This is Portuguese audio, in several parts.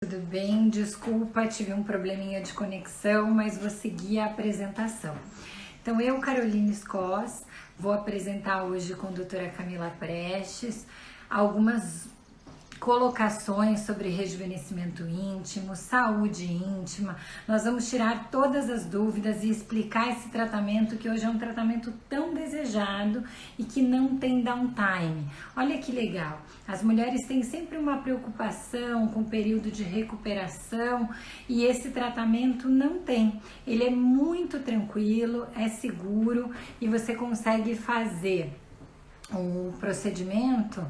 Tudo bem? Desculpa, tive um probleminha de conexão, mas vou seguir a apresentação. Então, eu, Caroline Scos, vou apresentar hoje com a doutora Camila Prestes algumas colocações sobre rejuvenescimento íntimo, saúde íntima. Nós vamos tirar todas as dúvidas e explicar esse tratamento que hoje é um tratamento tão desejado e que não tem downtime. Olha que legal, as mulheres têm sempre uma preocupação com o período de recuperação e esse tratamento não tem. Ele é muito tranquilo, é seguro e você consegue fazer o procedimento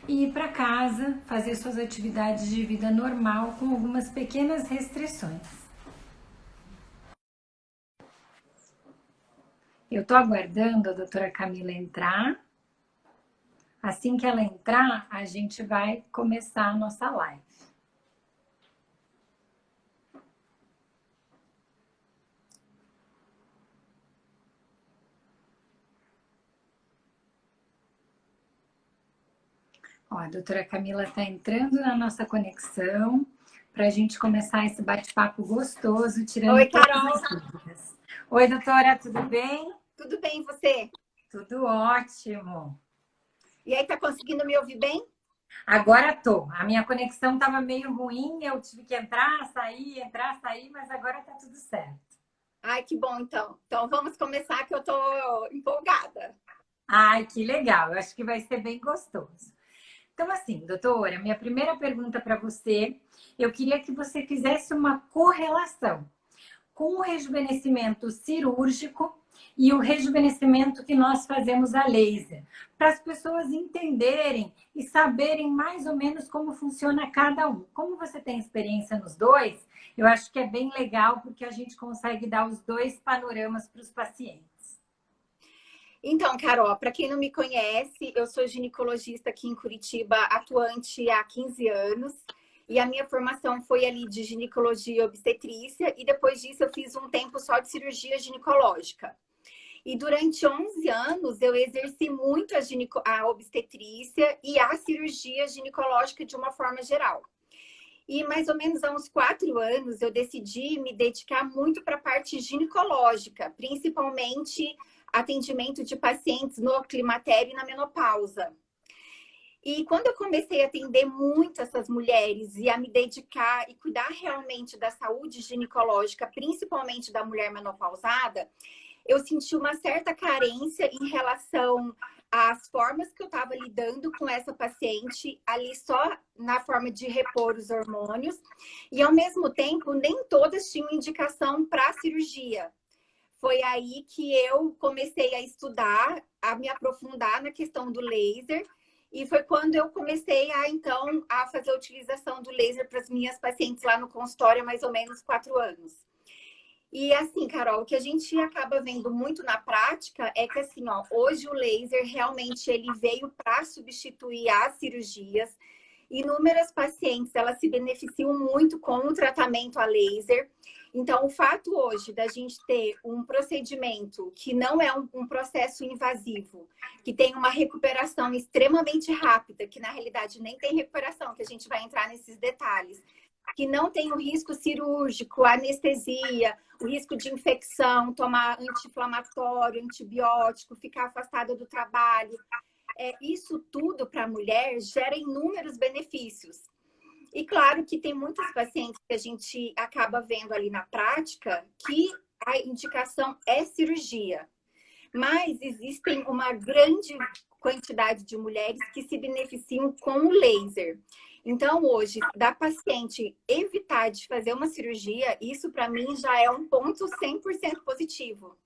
e ir para casa, fazer suas atividades de vida normal com algumas pequenas restrições. Eu estou aguardando a doutora Camila entrar. Assim que ela entrar, a gente vai começar a nossa live. Ó, a doutora Camila está entrando na nossa conexão para a gente começar esse bate-papo gostoso, tirando Oi, Carol. todas as dúvidas. Oi, doutora, tudo bem? Tudo bem, e você? Tudo ótimo. E aí, tá conseguindo me ouvir bem? Agora tô. A minha conexão estava meio ruim, eu tive que entrar, sair, mas agora tá tudo certo. Ai, que bom, então. Então, vamos começar, que eu tô empolgada. Ai, que legal. Eu acho que vai ser bem gostoso. Então, assim, doutora, minha primeira pergunta para você, eu queria que você fizesse uma correlação com o rejuvenescimento cirúrgico e o rejuvenescimento que nós fazemos a laser, para as pessoas entenderem e saberem mais ou menos como funciona cada um. Como você tem experiência nos dois, eu acho que é bem legal porque a gente consegue dar os dois panoramas para os pacientes. Então, Carol, para quem não me conhece, eu sou ginecologista aqui em Curitiba, atuante há 15 anos. E a minha formação foi ali de ginecologia e obstetrícia. E depois disso eu fiz um tempo só de cirurgia ginecológica. E durante 11 anos eu exerci muito a obstetrícia e a cirurgia ginecológica de uma forma geral. E mais ou menos há uns 4 anos eu decidi me dedicar muito para a parte ginecológica, principalmente atendimento de pacientes no climatério e na menopausa. E quando eu comecei a atender muito essas mulheres e a me dedicar e cuidar realmente da saúde ginecológica, principalmente da mulher menopausada, eu senti uma certa carência em relação às formas que eu estava lidando com essa paciente, ali só na forma de repor os hormônios, e ao mesmo tempo nem todas tinham indicação para cirurgia. Foi aí que eu comecei a estudar, a me aprofundar na questão do laser, e foi quando eu comecei a fazer a utilização do laser para as minhas pacientes lá no consultório há mais ou menos 4 anos. E assim, Carol, o que a gente acaba vendo muito na prática é que assim, ó, hoje o laser realmente ele veio para substituir as cirurgias. Inúmeras pacientes, elas se beneficiam muito com o tratamento a laser. Então, o fato hoje da gente ter um procedimento que não é um processo invasivo, que tem uma recuperação extremamente rápida, que na realidade nem tem recuperação, que a gente vai entrar nesses detalhes, que não tem o risco cirúrgico, anestesia, o risco de infecção, tomar anti-inflamatório, antibiótico, ficar afastada do trabalho. Isso tudo para a mulher gera inúmeros benefícios. E claro que tem muitas pacientes que a gente acaba vendo ali na prática que a indicação é cirurgia. Mas existem uma grande quantidade de mulheres que se beneficiam com o laser. Então, hoje, da paciente evitar de fazer uma cirurgia, isso para mim já é um ponto 100% positivo.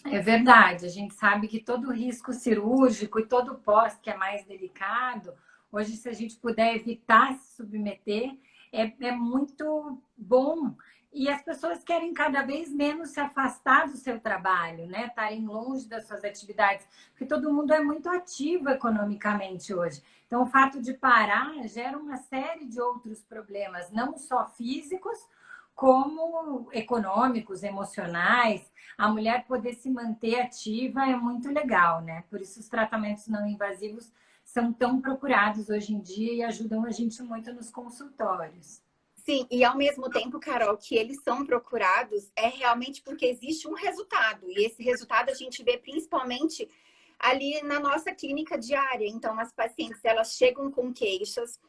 É verdade, a gente sabe que todo risco cirúrgico e todo pós que é mais delicado, hoje se a gente puder evitar se submeter, é muito bom. E as pessoas querem cada vez menos se afastar do seu trabalho, né? Estarem longe das suas atividades, porque todo mundo é muito ativo economicamente hoje. Então, o fato de parar gera uma série de outros problemas, não só físicos, como econômicos, emocionais. A mulher poder se manter ativa é muito legal, né? Por isso os tratamentos não invasivos são tão procurados hoje em dia e ajudam a gente muito nos consultórios. Sim, e ao mesmo tempo, Carol, que eles são procurados é realmente porque existe um resultado. E esse resultado a gente vê principalmente ali na nossa clínica diária. Então, as pacientes, elas chegam com queixas.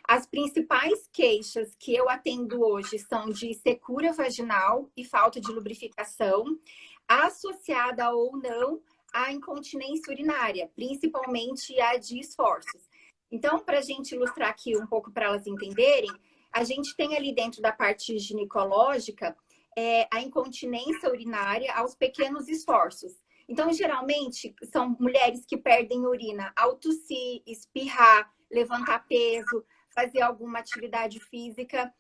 As principais queixas que eu atendo hoje são de secura vaginal e falta de lubrificação, associada ou não à incontinência urinária, principalmente a de esforços. Então, para a gente ilustrar aqui um pouco para elas entenderem, a gente tem ali dentro da parte ginecológica a incontinência urinária aos pequenos esforços. Então, geralmente, são mulheres que perdem urina ao tossir, espirrar, levantar peso, fazer alguma atividade física,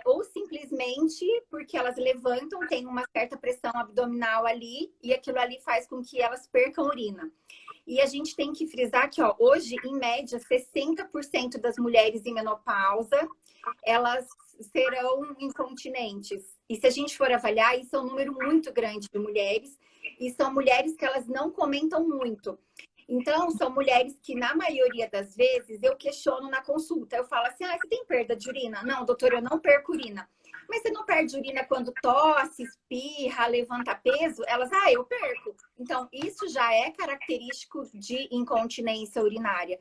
ou simplesmente porque elas levantam, tem uma certa pressão abdominal ali, e aquilo ali faz com que elas percam urina. E a gente tem que frisar que, ó, hoje, em média, 60% das mulheres em menopausa, elas serão incontinentes. E se a gente for avaliar, isso é um número muito grande de mulheres. E são mulheres que elas não comentam muito. Então, são mulheres que, na maioria das vezes, eu questiono na consulta. Eu falo assim, você tem perda de urina? Não, doutora, eu não perco urina. Mas você não perde urina quando tosse, espirra, levanta peso? Elas, eu perco. Então, isso já é característico de incontinência urinária.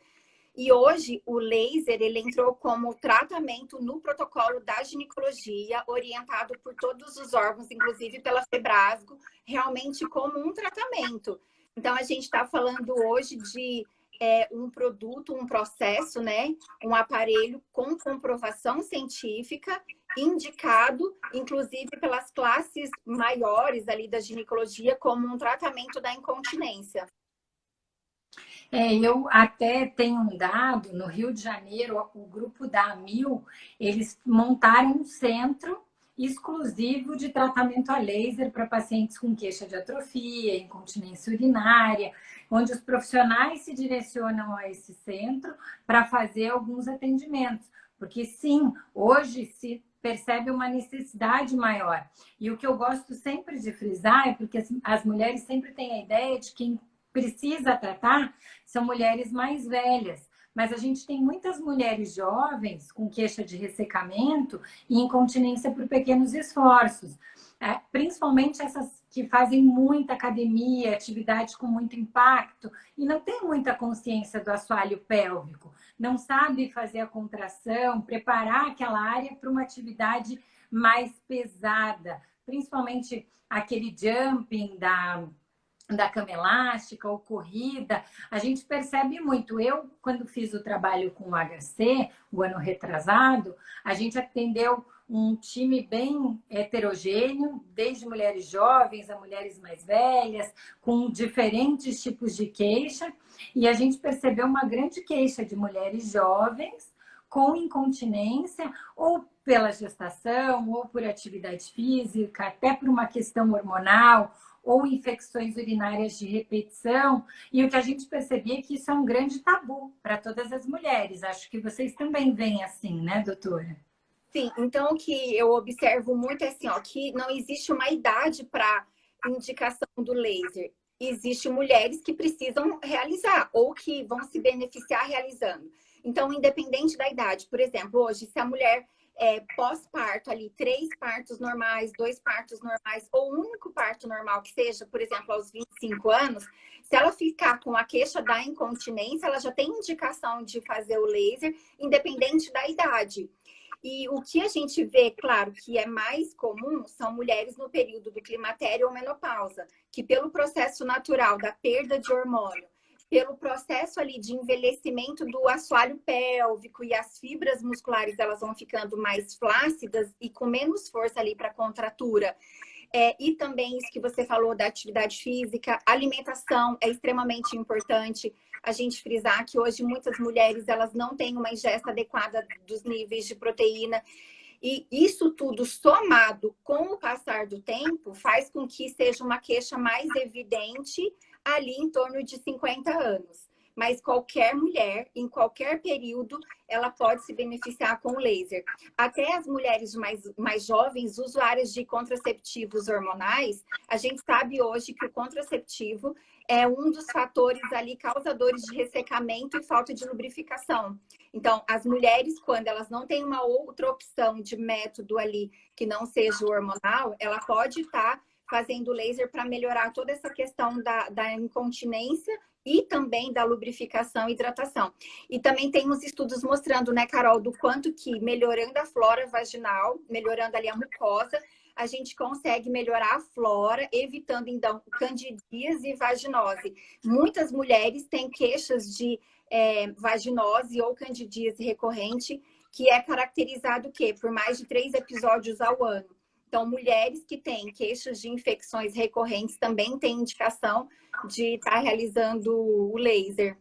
E hoje, o laser, ele entrou como tratamento no protocolo da ginecologia, orientado por todos os órgãos, inclusive pela Febrasgo, realmente como um tratamento. Então, a gente está falando hoje de um produto, um processo, né? Um aparelho com comprovação científica, indicado, inclusive pelas classes maiores ali da ginecologia, como um tratamento da incontinência. Eu até tenho um dado, no Rio de Janeiro, o grupo da AMIL, eles montaram um centro exclusivo de tratamento a laser para pacientes com queixa de atrofia, incontinência urinária, onde os profissionais se direcionam a esse centro para fazer alguns atendimentos. Porque sim, hoje se percebe uma necessidade maior. E o que eu gosto sempre de frisar é porque as mulheres sempre têm a ideia de quem precisa tratar são mulheres mais velhas. Mas a gente tem muitas mulheres jovens com queixa de ressecamento e incontinência por pequenos esforços. Principalmente essas que fazem muita academia, atividade com muito impacto e não tem muita consciência do assoalho pélvico. Não sabe fazer a contração, preparar aquela área para uma atividade mais pesada. Principalmente aquele jumping da cama elástica ou corrida, a gente percebe muito. Eu, quando fiz o trabalho com o HC, o ano retrasado, a gente atendeu um time bem heterogêneo, desde mulheres jovens a mulheres mais velhas, com diferentes tipos de queixa, e a gente percebeu uma grande queixa de mulheres jovens com incontinência, ou pela gestação, ou por atividade física, até por uma questão hormonal, ou infecções urinárias de repetição. E o que a gente percebia é que isso é um grande tabu para todas as mulheres. Acho que vocês também veem assim, né, doutora? Sim, então o que eu observo muito é assim, que não existe uma idade para indicação do laser. Existem mulheres que precisam realizar ou que vão se beneficiar realizando. Então, independente da idade, por exemplo, hoje, se a mulher pós-parto ali, 3 partos normais, 2 partos normais, ou um único parto normal, que seja, por exemplo, aos 25 anos, se ela ficar com a queixa da incontinência, ela já tem indicação de fazer o laser, independente da idade. E o que a gente vê, claro, que é mais comum são mulheres no período do climatério ou menopausa, que pelo processo natural da perda de hormônio, pelo processo ali de envelhecimento do assoalho pélvico e as fibras musculares, elas vão ficando mais flácidas e com menos força ali para contratura. E também isso que você falou da atividade física, alimentação é extremamente importante. A gente frisar que hoje muitas mulheres elas não têm uma ingesta adequada dos níveis de proteína. E isso tudo somado com o passar do tempo faz com que seja uma queixa mais evidente ali em torno de 50 anos. Mas qualquer mulher, em qualquer período, ela pode se beneficiar com o laser. Até as mulheres mais jovens, usuárias de contraceptivos hormonais, a gente sabe hoje que o contraceptivo, é um dos fatores ali causadores de ressecamento e falta de lubrificação. Então, as mulheres, quando elas não têm uma outra opção de método ali que não seja o hormonal, ela pode estar fazendo laser para melhorar toda essa questão da incontinência e também da lubrificação e hidratação. E também tem uns estudos mostrando, né, Carol, do quanto que melhorando a flora vaginal, melhorando ali a mucosa, a gente consegue melhorar a flora, evitando, então, candidíase e vaginose. Muitas mulheres têm queixas de vaginose ou candidíase recorrente, que é caracterizado o quê? Por mais de 3 episódios ao ano. Então, mulheres que têm queixas de infecções recorrentes também têm indicação de estar realizando o laser.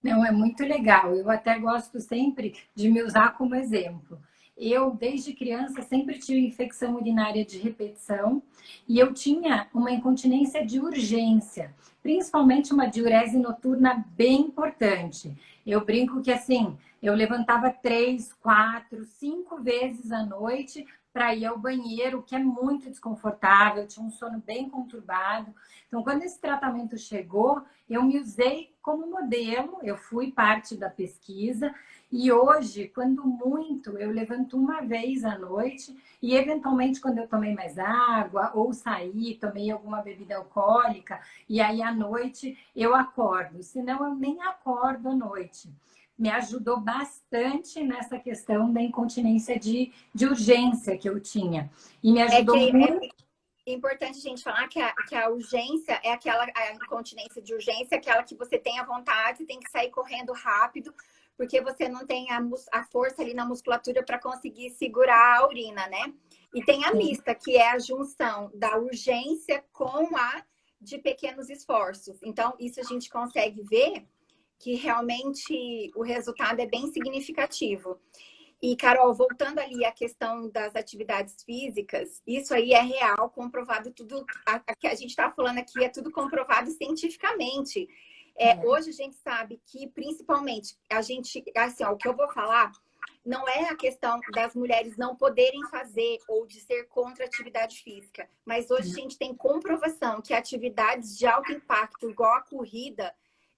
Não, é muito legal. Eu até gosto sempre de me usar como exemplo. Eu, desde criança, sempre tive infecção urinária de repetição e eu tinha uma incontinência de urgência, principalmente uma diurese noturna bem importante. Eu brinco que, assim, eu levantava 3, 4, 5 vezes à noite para ir ao banheiro, o que é muito desconfortável, eu tinha um sono bem conturbado. Então, quando esse tratamento chegou, eu me usei como modelo, eu fui parte da pesquisa e hoje, quando muito, eu levanto uma vez à noite e, eventualmente, quando eu tomei mais água ou saí, tomei alguma bebida alcoólica e aí à noite eu acordo, senão eu nem acordo à noite. Me ajudou bastante nessa questão da incontinência de urgência que eu tinha. E me ajudou muito. É importante a gente falar que a urgência é a incontinência de urgência, aquela que você tem a vontade, tem que sair correndo rápido, porque você não tem a força ali na musculatura para conseguir segurar a urina, né? E tem a mista, que é a junção da urgência com a de pequenos esforços. Então, isso a gente consegue ver que realmente o resultado é bem significativo. E, Carol, voltando ali à questão das atividades físicas, isso aí é real, comprovado tudo. Que a gente está falando aqui é tudo comprovado cientificamente. Hoje a gente sabe que, principalmente, assim, ó, o que eu vou falar não é a questão das mulheres não poderem fazer ou de ser contra a atividade física, mas hoje a gente tem comprovação que atividades de alto impacto, igual a corrida,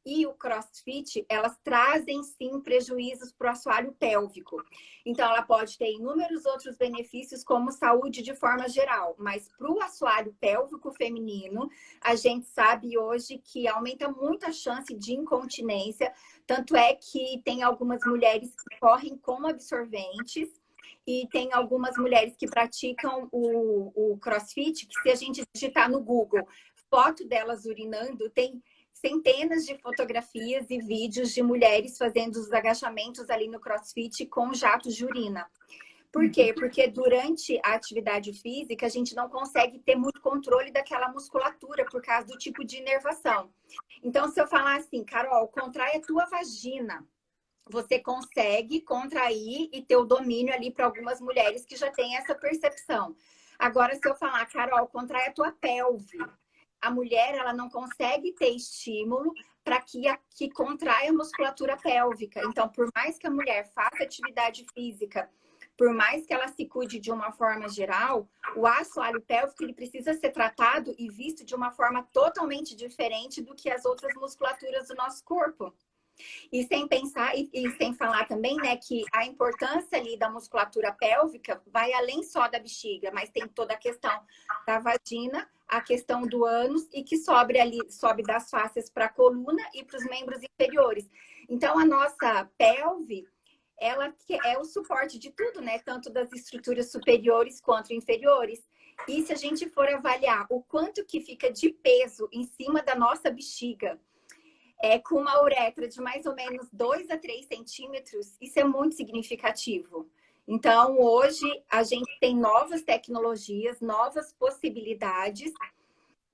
e o CrossFit, elas trazem sim prejuízos para o assoalho pélvico. Então, ela pode ter inúmeros outros benefícios, como saúde de forma geral, mas para o assoalho pélvico feminino, a gente sabe hoje que aumenta muito a chance de incontinência, tanto é que tem algumas mulheres que correm com absorventes, e tem algumas mulheres que praticam o CrossFit, que se a gente digitar no Google foto delas urinando, tem centenas de fotografias e vídeos de mulheres fazendo os agachamentos ali no CrossFit com jatos de urina. Por quê? Porque durante a atividade física, a gente não consegue ter muito controle daquela musculatura por causa do tipo de inervação. Então, se eu falar assim, Carol, contrai a tua vagina, você consegue contrair e ter o domínio ali para algumas mulheres que já têm essa percepção. Agora, se eu falar, Carol, contrai a tua pelve, a mulher ela não consegue ter estímulo para que contraia a musculatura pélvica. Então, por mais que a mulher faça atividade física, por mais que ela se cuide de uma forma geral, o assoalho pélvico ele precisa ser tratado e visto de uma forma totalmente diferente do que as outras musculaturas do nosso corpo. E sem pensar, e sem falar também, né, que a importância ali da musculatura pélvica vai além só da bexiga, mas tem toda a questão da vagina, a questão do ânus e que sobe das fáscias para a coluna e para os membros inferiores. Então, a nossa pelve, ela que é o suporte de tudo, né, tanto das estruturas superiores quanto inferiores. E se a gente for avaliar o quanto que fica de peso em cima da nossa bexiga, com uma uretra de mais ou menos 2 a 3 centímetros, isso é muito significativo. Então, hoje, a gente tem novas tecnologias, novas possibilidades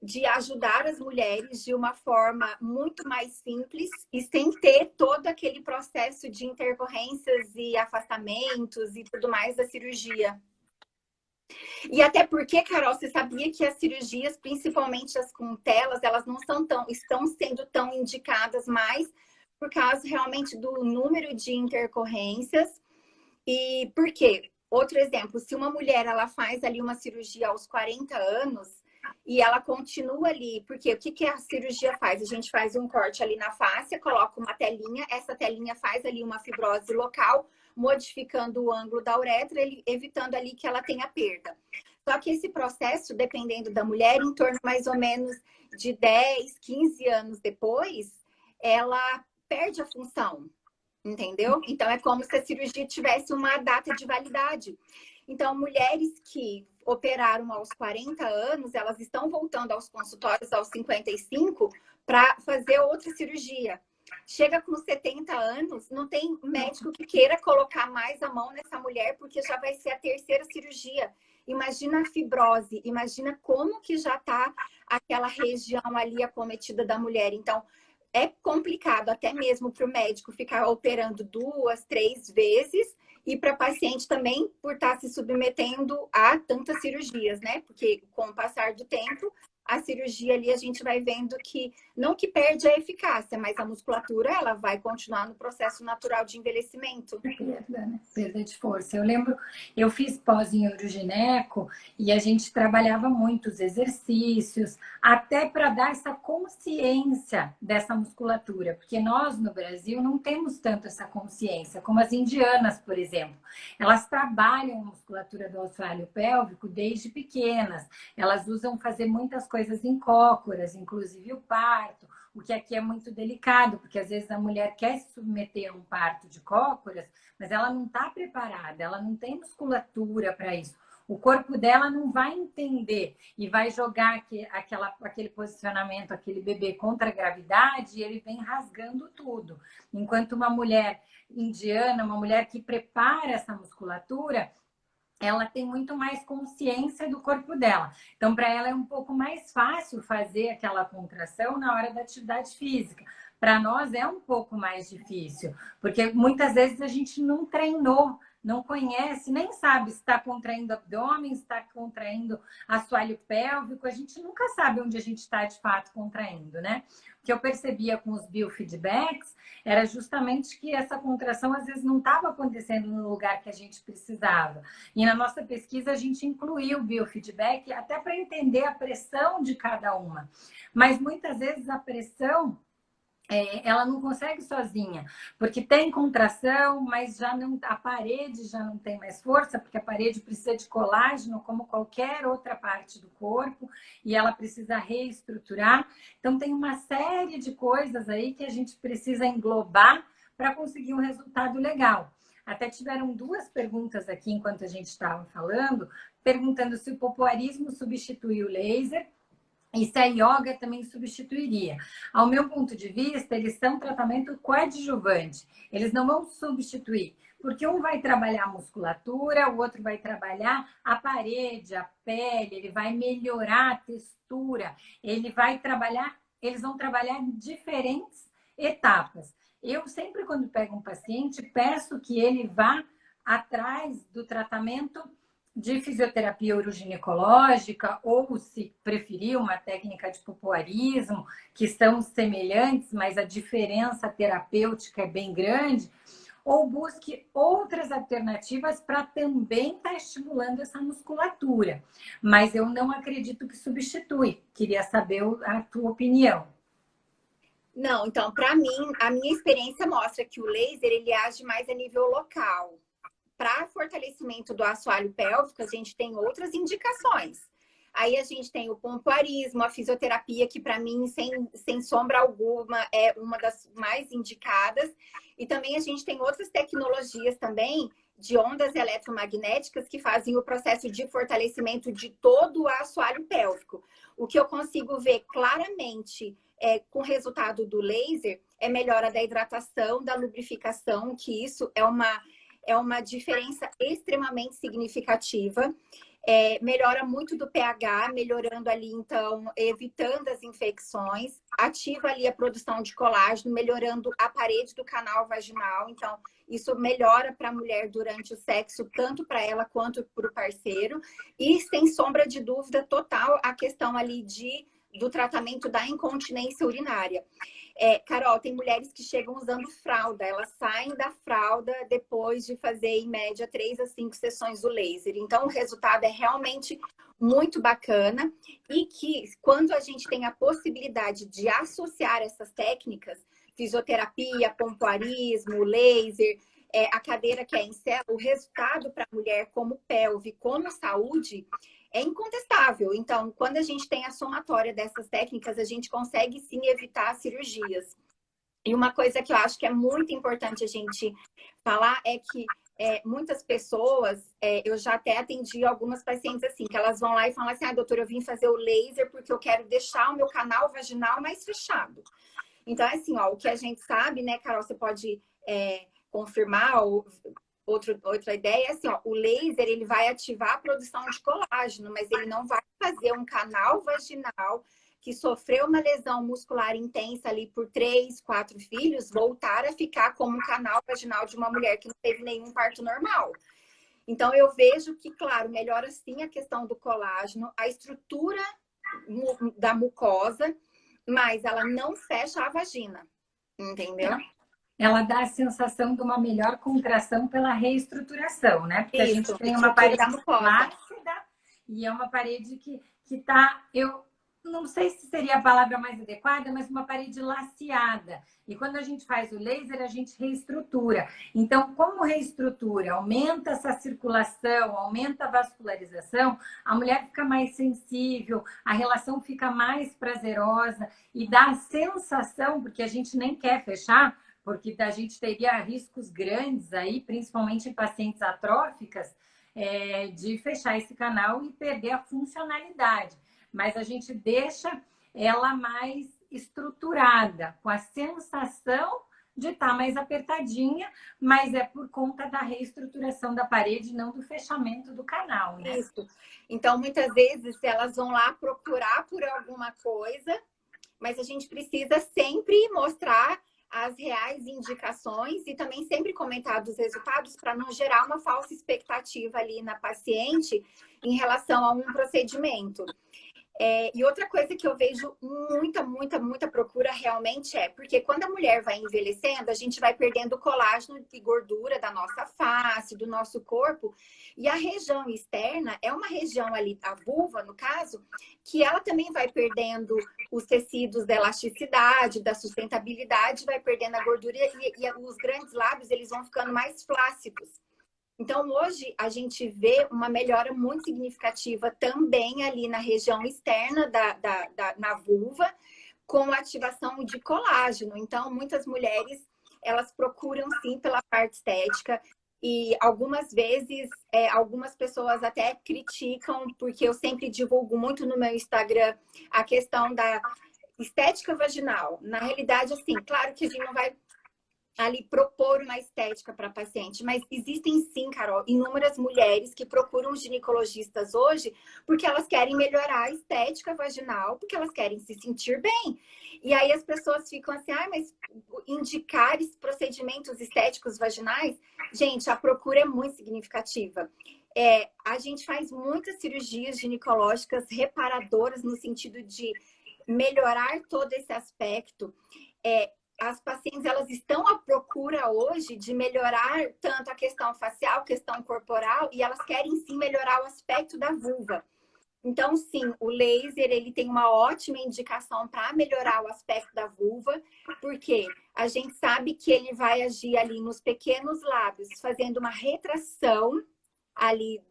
de ajudar as mulheres de uma forma muito mais simples e sem ter todo aquele processo de intercorrências e afastamentos e tudo mais da cirurgia. E até porque, Carol, você sabia que as cirurgias, principalmente as com telas, elas não estão sendo tão indicadas mais por causa realmente do número de intercorrências. E por quê? Outro exemplo, se uma mulher ela faz ali uma cirurgia aos 40 anos, e ela continua ali, porque o que que a cirurgia faz? A gente faz um corte ali na face, coloca uma telinha, essa telinha faz ali uma fibrose local, modificando o ângulo da uretra, evitando ali que ela tenha perda. Só que esse processo, dependendo da mulher, em torno mais ou menos de 10, 15 anos depois, ela perde a função, entendeu? Então, é como se a cirurgia tivesse uma data de validade. Então, mulheres que operaram aos 40 anos, elas estão voltando aos consultórios aos 55 para fazer outra cirurgia. Chega com 70 anos, não tem médico que queira colocar mais a mão nessa mulher, porque já vai ser a terceira cirurgia. Imagina a fibrose, imagina como que já está aquela região ali acometida da mulher. Então, é complicado até mesmo para o médico ficar operando 2, 3 vezes e para paciente também por estar se submetendo a tantas cirurgias, né? Porque com o passar do tempo, a cirurgia ali a gente vai vendo que, não que perde a eficácia, mas a musculatura ela vai continuar no processo natural de envelhecimento. Perda, né? Perda de força. Eu lembro, eu fiz pós em urogineco e a gente trabalhava muitos exercícios, até para dar essa consciência dessa musculatura, porque nós no Brasil não temos tanto essa consciência, como as indianas, por exemplo. Elas trabalham a musculatura do assoalho pélvico desde pequenas, elas usam fazer muitas coisas em cócoras, inclusive o parto, o que aqui é muito delicado, porque às vezes a mulher quer se submeter a um parto de cócoras, mas ela não está preparada, ela não tem musculatura para isso. O corpo dela não vai entender e vai jogar aquele posicionamento, aquele bebê contra a gravidade e ele vem rasgando tudo. Enquanto uma mulher indiana, uma mulher que prepara essa musculatura, ela tem muito mais consciência do corpo dela. Então, para ela é um pouco mais fácil fazer aquela contração na hora da atividade física. Para nós é um pouco mais difícil, porque muitas vezes a gente não treinou, não conhece, nem sabe se está contraindo abdômen, se está contraindo assoalho pélvico, a gente nunca sabe onde a gente está de fato contraindo, né? O que eu percebia com os biofeedbacks era justamente que essa contração às vezes não estava acontecendo no lugar que a gente precisava. E na nossa pesquisa a gente incluiu o biofeedback até para entender a pressão de cada uma. Mas muitas vezes a pressão ela não consegue sozinha, porque tem contração, mas já não, a parede já não tem mais força, porque a parede precisa de colágeno, como qualquer outra parte do corpo, e ela precisa reestruturar. Então, tem uma série de coisas aí que a gente precisa englobar para conseguir um resultado legal. Até tiveram 2 perguntas aqui enquanto a gente estava falando, perguntando se o popoarismo substitui o laser e se a yoga também substituiria. Ao meu ponto de vista, eles são tratamento coadjuvante. Eles não vão substituir, porque um vai trabalhar a musculatura, o outro vai trabalhar a parede, a pele, ele vai melhorar a textura, eles vão trabalhar em diferentes etapas. Eu sempre, quando pego um paciente, peço que ele vá atrás do tratamento de fisioterapia uroginecológica ou, se preferir, uma técnica de popoarismo, que são semelhantes, mas a diferença terapêutica é bem grande, ou busque outras alternativas para também estar estimulando essa musculatura. Mas eu não acredito que substitui. Queria saber a tua opinião. Não, então, para mim, a minha experiência mostra que o laser ele age mais a nível local. Para fortalecimento do assoalho pélvico, a gente tem outras indicações. Aí a gente tem o pompoarismo, a fisioterapia, que para mim, sem sombra alguma, é uma das mais indicadas. E também a gente tem outras tecnologias também de ondas eletromagnéticas que fazem o processo de fortalecimento de todo o assoalho pélvico. O que eu consigo ver claramente com o resultado do laser é melhora da hidratação, da lubrificação, que isso é uma diferença extremamente significativa. Melhora muito do pH, melhorando ali, então, evitando as infecções, ativa ali a produção de colágeno, melhorando a parede do canal vaginal. Então, isso melhora para a mulher durante o sexo, tanto para ela quanto para o parceiro. E, sem sombra de dúvida, total, a questão ali do tratamento da incontinência urinária. Carol, tem mulheres que chegam usando fralda, elas saem da fralda depois de fazer, em média, 3 a 5 sessões do laser. Então, o resultado é realmente muito bacana e que, quando a gente tem a possibilidade de associar essas técnicas, fisioterapia, pompoarismo, laser, a cadeira que é em célula, o resultado para a mulher como pelve, como saúde, é incontestável. Então, quando a gente tem a somatória dessas técnicas, a gente consegue sim evitar cirurgias. E uma coisa que eu acho que é muito importante a gente falar é que muitas pessoas, eu já até atendi algumas pacientes assim, que elas vão lá e falam assim, doutora, eu vim fazer o laser porque eu quero deixar o meu canal vaginal mais fechado. Então, é assim, o que a gente sabe, né, Carol, você pode confirmar, outra ideia é assim, o laser, ele vai ativar a produção de colágeno, mas ele não vai fazer um canal vaginal que sofreu uma lesão muscular intensa ali por 3, 4 filhos, voltar a ficar como um canal vaginal de uma mulher que não teve nenhum parto normal. Então, eu vejo que, claro, melhora sim a questão do colágeno, a estrutura da mucosa, mas ela não fecha a vagina, entendeu? Ela dá a sensação de uma melhor contração pela reestruturação, né? Porque Isso, a gente tem uma parede flácida e é uma parede que tá, eu não sei se seria a palavra mais adequada, mas uma parede laceada. E quando a gente faz o laser, a gente reestrutura. Então, como reestrutura, aumenta essa circulação, aumenta a vascularização, a mulher fica mais sensível, a relação fica mais prazerosa e dá a sensação, porque a gente nem quer fechar, porque a gente teria riscos grandes aí, principalmente em pacientes atróficas, de fechar esse canal e perder a funcionalidade. Mas a gente deixa ela mais estruturada, com a sensação de estar mais apertadinha, mas é por conta da reestruturação da parede, não do fechamento do canal, né? Isso. Então, muitas vezes, elas vão lá procurar por alguma coisa, mas a gente precisa sempre mostrar as reais indicações e também sempre comentar dos resultados para não gerar uma falsa expectativa ali na paciente em relação a um procedimento. E outra coisa que eu vejo muita procura realmente porque quando a mulher vai envelhecendo, a gente vai perdendo colágeno e gordura da nossa face, do nosso corpo, e a região externa é uma região ali, a vulva, no caso, que ela também vai perdendo os tecidos da elasticidade, da sustentabilidade, vai perdendo a gordura e os grandes lábios, eles vão ficando mais flácidos. Então, hoje, a gente vê uma melhora muito significativa também ali na região externa na vulva, com ativação de colágeno. Então, muitas mulheres, elas procuram, sim, pela parte estética. E algumas vezes, algumas pessoas até criticam, porque eu sempre divulgo muito no meu Instagram a questão da estética vaginal. Na realidade, assim, claro que a gente não vai ali propor uma estética para paciente, mas existem sim, Carol, inúmeras mulheres que procuram ginecologistas hoje porque elas querem melhorar a estética vaginal, porque elas querem se sentir bem. E aí as pessoas ficam assim, mas indicar procedimentos estéticos vaginais, gente, a procura é muito significativa. A gente faz muitas cirurgias ginecológicas reparadoras no sentido de melhorar todo esse aspecto. As pacientes, elas estão à procura hoje de melhorar tanto a questão facial, questão corporal, e elas querem sim melhorar o aspecto da vulva. Então, sim, o laser, ele tem uma ótima indicação para melhorar o aspecto da vulva, porque a gente sabe que ele vai agir ali nos pequenos lábios, fazendo uma retração ali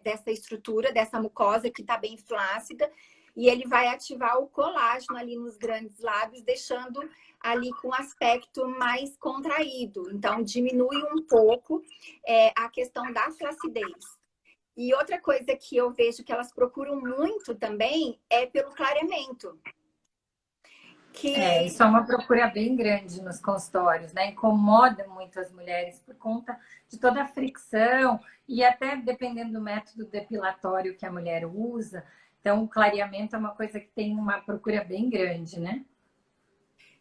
dessa estrutura, dessa mucosa que está bem flácida, e ele vai ativar o colágeno ali nos grandes lábios, deixando ali com aspecto mais contraído. Então, diminui um pouco a questão da flacidez. E outra coisa que eu vejo que elas procuram muito também é pelo clareamento. Isso é uma procura bem grande nos consultórios, né? Incomoda muito as mulheres por conta de toda a fricção e até dependendo do método depilatório que a mulher usa. Então, o clareamento é uma coisa que tem uma procura bem grande, né?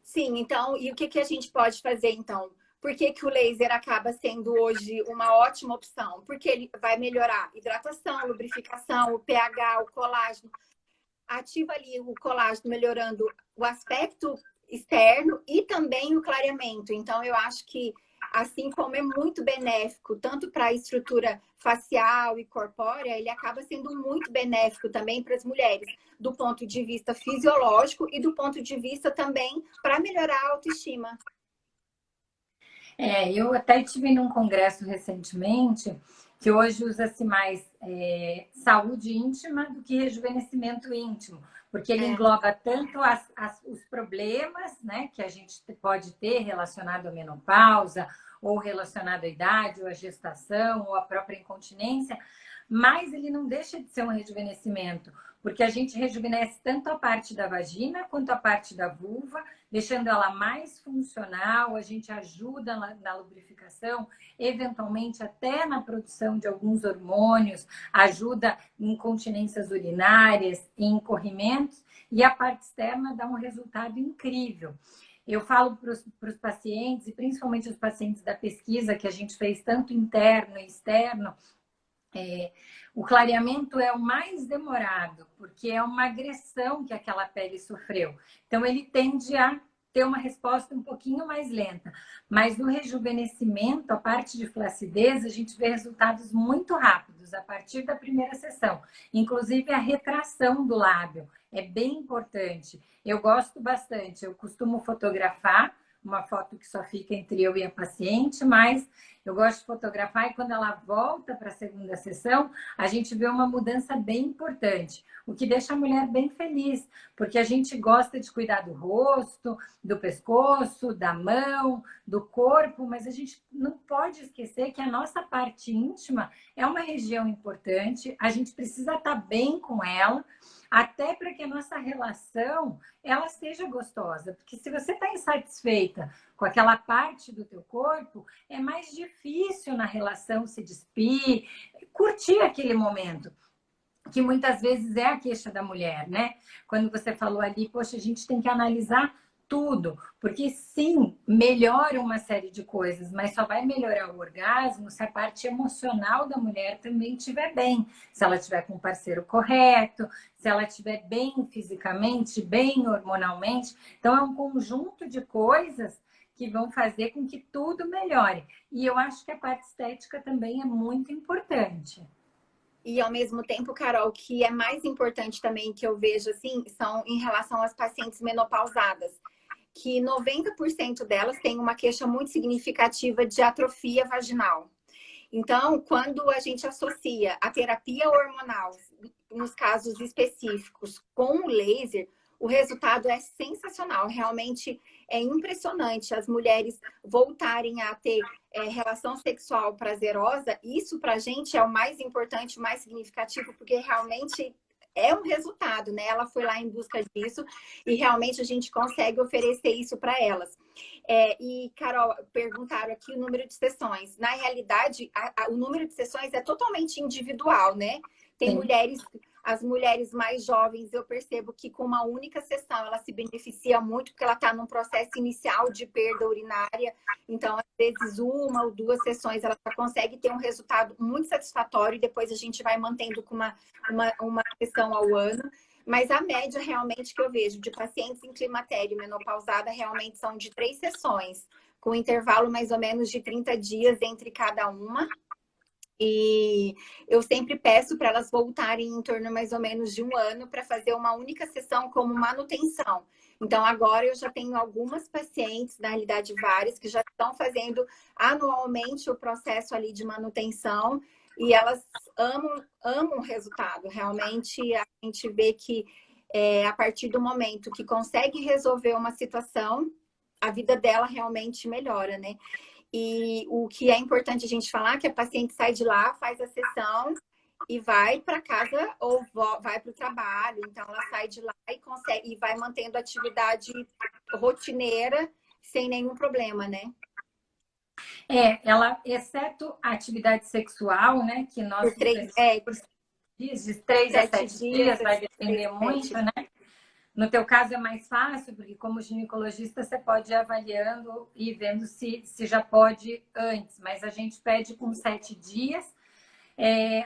Sim, então, e o que a gente pode fazer, então? Por que o laser acaba sendo hoje uma ótima opção? Porque ele vai melhorar a hidratação, lubrificação, o pH, o colágeno. ativa ali o colágeno, melhorando o aspecto externo e também o clareamento. Então, eu acho que, assim como é muito benéfico, tanto para a estrutura facial e corpórea, ele acaba sendo muito benéfico também para as mulheres, do ponto de vista fisiológico e do ponto de vista também para melhorar a autoestima. Eu até estive num congresso recentemente que hoje usa-se mais saúde íntima do que rejuvenescimento íntimo, porque ele É. engloba tanto os problemas, né, que a gente pode ter relacionado à menopausa, ou relacionado à idade, ou à gestação, ou à própria incontinência, mas ele não deixa de ser um rejuvenescimento, porque a gente rejuvenesce tanto a parte da vagina quanto a parte da vulva, deixando ela mais funcional, a gente ajuda na lubrificação, eventualmente até na produção de alguns hormônios, ajuda em incontinências urinárias, em corrimentos, e a parte externa dá um resultado incrível. Eu falo para os pacientes, e principalmente os pacientes da pesquisa que a gente fez tanto interno e externo, o clareamento é o mais demorado, porque é uma agressão que aquela pele sofreu. Então, ele tende a ter uma resposta um pouquinho mais lenta. Mas no rejuvenescimento, a parte de flacidez, a gente vê resultados muito rápidos, a partir da primeira sessão. Inclusive, a retração do lábio é bem importante. Eu gosto bastante, eu costumo fotografar, uma foto que só fica entre eu e a paciente, mas eu gosto de fotografar e quando ela volta para a segunda sessão, a gente vê uma mudança bem importante, o que deixa a mulher bem feliz, porque a gente gosta de cuidar do rosto, do pescoço, da mão, do corpo, mas a gente não pode esquecer que a nossa parte íntima é uma região importante, a gente precisa estar bem com ela, até para que a nossa relação ela seja gostosa, porque se você está insatisfeita com aquela parte do teu corpo, é mais difícil na relação se despir, curtir aquele momento, que muitas vezes é a queixa da mulher, né? Quando você falou ali, poxa, a gente tem que analisar tudo, porque sim, melhora uma série de coisas, mas só vai melhorar o orgasmo se a parte emocional da mulher também estiver bem, se ela estiver com o parceiro correto, se ela estiver bem fisicamente, bem hormonalmente. Então, é um conjunto de coisas que vão fazer com que tudo melhore. E eu acho que a parte estética também é muito importante. E ao mesmo tempo, Carol, o que é mais importante também que eu vejo assim, são em relação às pacientes menopausadas, que 90% delas têm uma queixa muito significativa de atrofia vaginal. Então, quando a gente associa a terapia hormonal, nos casos específicos, com o laser, o resultado é sensacional. Realmente é impressionante as mulheres voltarem a ter relação sexual prazerosa. Isso pra gente é o mais importante, o mais significativo, porque realmente é um resultado, né? Ela foi lá em busca disso e realmente a gente consegue oferecer isso para elas. E, Carol, perguntaram aqui o número de sessões. Na realidade, o número de sessões é totalmente individual, né? Tem mulheres, as mulheres mais jovens, eu percebo que com uma única sessão ela se beneficia muito, porque ela está num processo inicial de perda urinária. Então, às vezes, uma ou duas sessões ela consegue ter um resultado muito satisfatório e depois a gente vai mantendo com uma sessão ao ano. Mas a média realmente que eu vejo de pacientes em climatério e menopausada realmente são de 3 sessões, com intervalo mais ou menos de 30 dias entre cada uma. E eu sempre peço para elas voltarem em torno mais ou menos de 1 ano para fazer uma única sessão como manutenção. Então, agora eu já tenho algumas pacientes, na realidade várias, que já estão fazendo anualmente o processo ali de manutenção e elas amam o resultado. Realmente, a gente vê que a partir do momento que consegue resolver uma situação, a vida dela realmente melhora, né? E o que é importante a gente falar é que a paciente sai de lá, faz a sessão e vai para casa ou vai para o trabalho. Então, ela sai de lá e consegue e vai mantendo a atividade rotineira sem nenhum problema, né? Ela, exceto a atividade sexual, né, que nós Por 3, dias, de 3 a 7 dias, vai depender 3, muito, né? No teu caso é mais fácil, porque como ginecologista você pode ir avaliando e vendo se já pode antes, mas a gente pede com 7 dias.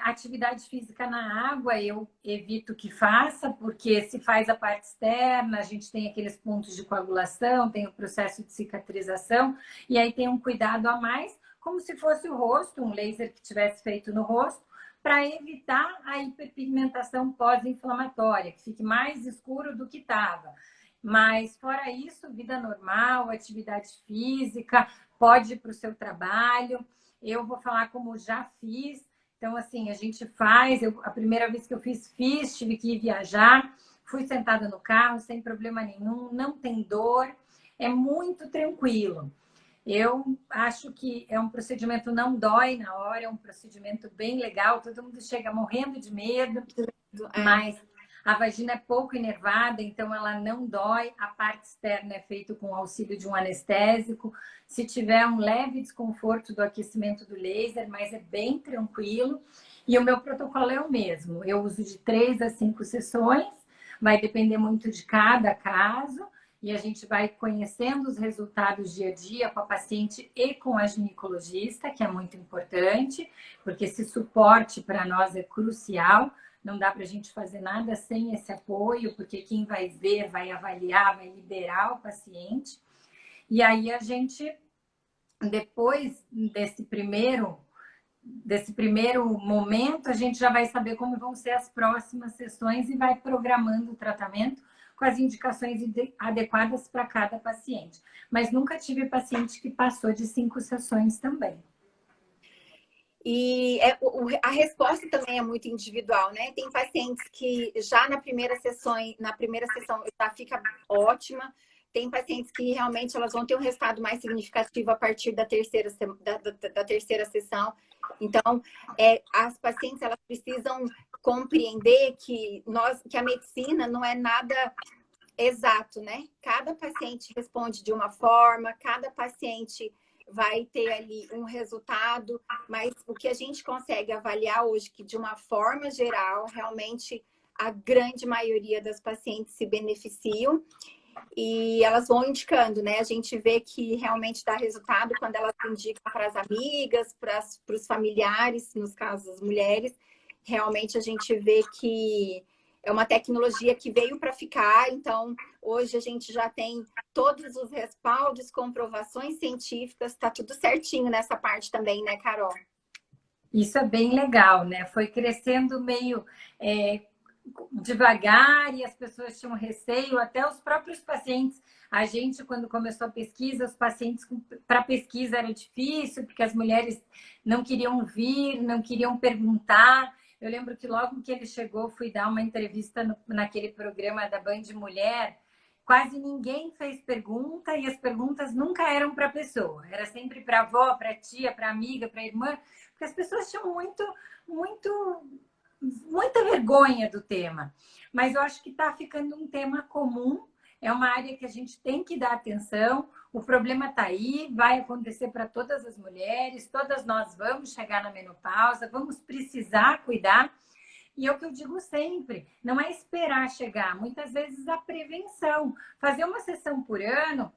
Atividade física na água, eu evito que faça, porque se faz a parte externa, a gente tem aqueles pontos de coagulação, tem o processo de cicatrização, e aí tem um cuidado a mais, como se fosse o rosto, um laser que tivesse feito no rosto, para evitar a hiperpigmentação pós-inflamatória, que fique mais escuro do que estava. Mas, fora isso, vida normal, atividade física, pode ir para o seu trabalho. Eu vou falar como já fiz. Então, assim, a gente faz. A primeira vez que eu fiz, tive que ir viajar. Fui sentada no carro, sem problema nenhum, não tem dor. É muito tranquilo. Eu acho que é um procedimento, não dói na hora, é um procedimento bem legal. Todo mundo chega morrendo de medo, mas a vagina é pouco inervada, então ela não dói. A parte externa é feita com o auxílio de um anestésico. Se tiver um leve desconforto do aquecimento do laser, mas é bem tranquilo. E o meu protocolo é o mesmo. Eu uso de 3 a 5 sessões, vai depender muito de cada caso. E a gente vai conhecendo os resultados dia a dia com a paciente e com a ginecologista, que é muito importante, porque esse suporte para nós é crucial. Não dá para a gente fazer nada sem esse apoio, porque quem vai ver, vai avaliar, vai liberar o paciente. E aí a gente, depois desse primeiro momento, a gente já vai saber como vão ser as próximas sessões e vai programando o tratamento com as indicações adequadas para cada paciente. Mas nunca tive paciente que passou de 5 sessões também. E a resposta também é muito individual, né? Tem pacientes que já na primeira sessão já fica ótima. Tem pacientes que realmente elas vão ter um resultado mais significativo a partir da terceira sessão. Então, as pacientes elas precisam compreender que a medicina não é nada exato, né? Cada paciente responde de uma forma, cada paciente vai ter ali um resultado, mas o que a gente consegue avaliar hoje, que de uma forma geral, realmente a grande maioria das pacientes se beneficiam e elas vão indicando, né? A gente vê que realmente dá resultado quando elas indicam para as amigas, para os familiares, nos casos das mulheres. Realmente a gente vê que é uma tecnologia que veio para ficar, então hoje a gente já tem todos os respaldos, comprovações científicas, está tudo certinho nessa parte também, né, Carol? Isso é bem legal, né? Foi crescendo meio devagar e as pessoas tinham receio, até os próprios pacientes. A gente, quando começou a pesquisa, os pacientes para pesquisa era difícil, porque as mulheres não queriam vir, não queriam perguntar. Eu lembro que logo que ele chegou, fui dar uma entrevista naquele programa da Band Mulher, quase ninguém fez pergunta e as perguntas nunca eram para a pessoa. Era sempre para a avó, para a tia, para a amiga, para a irmã, porque as pessoas tinham muita vergonha do tema. Mas eu acho que está ficando um tema comum, é uma área que a gente tem que dar atenção. O problema está aí, vai acontecer para todas as mulheres, todas nós vamos chegar na menopausa, vamos precisar cuidar. E é o que eu digo sempre, não é esperar chegar, muitas vezes a prevenção. Fazer uma sessão por ano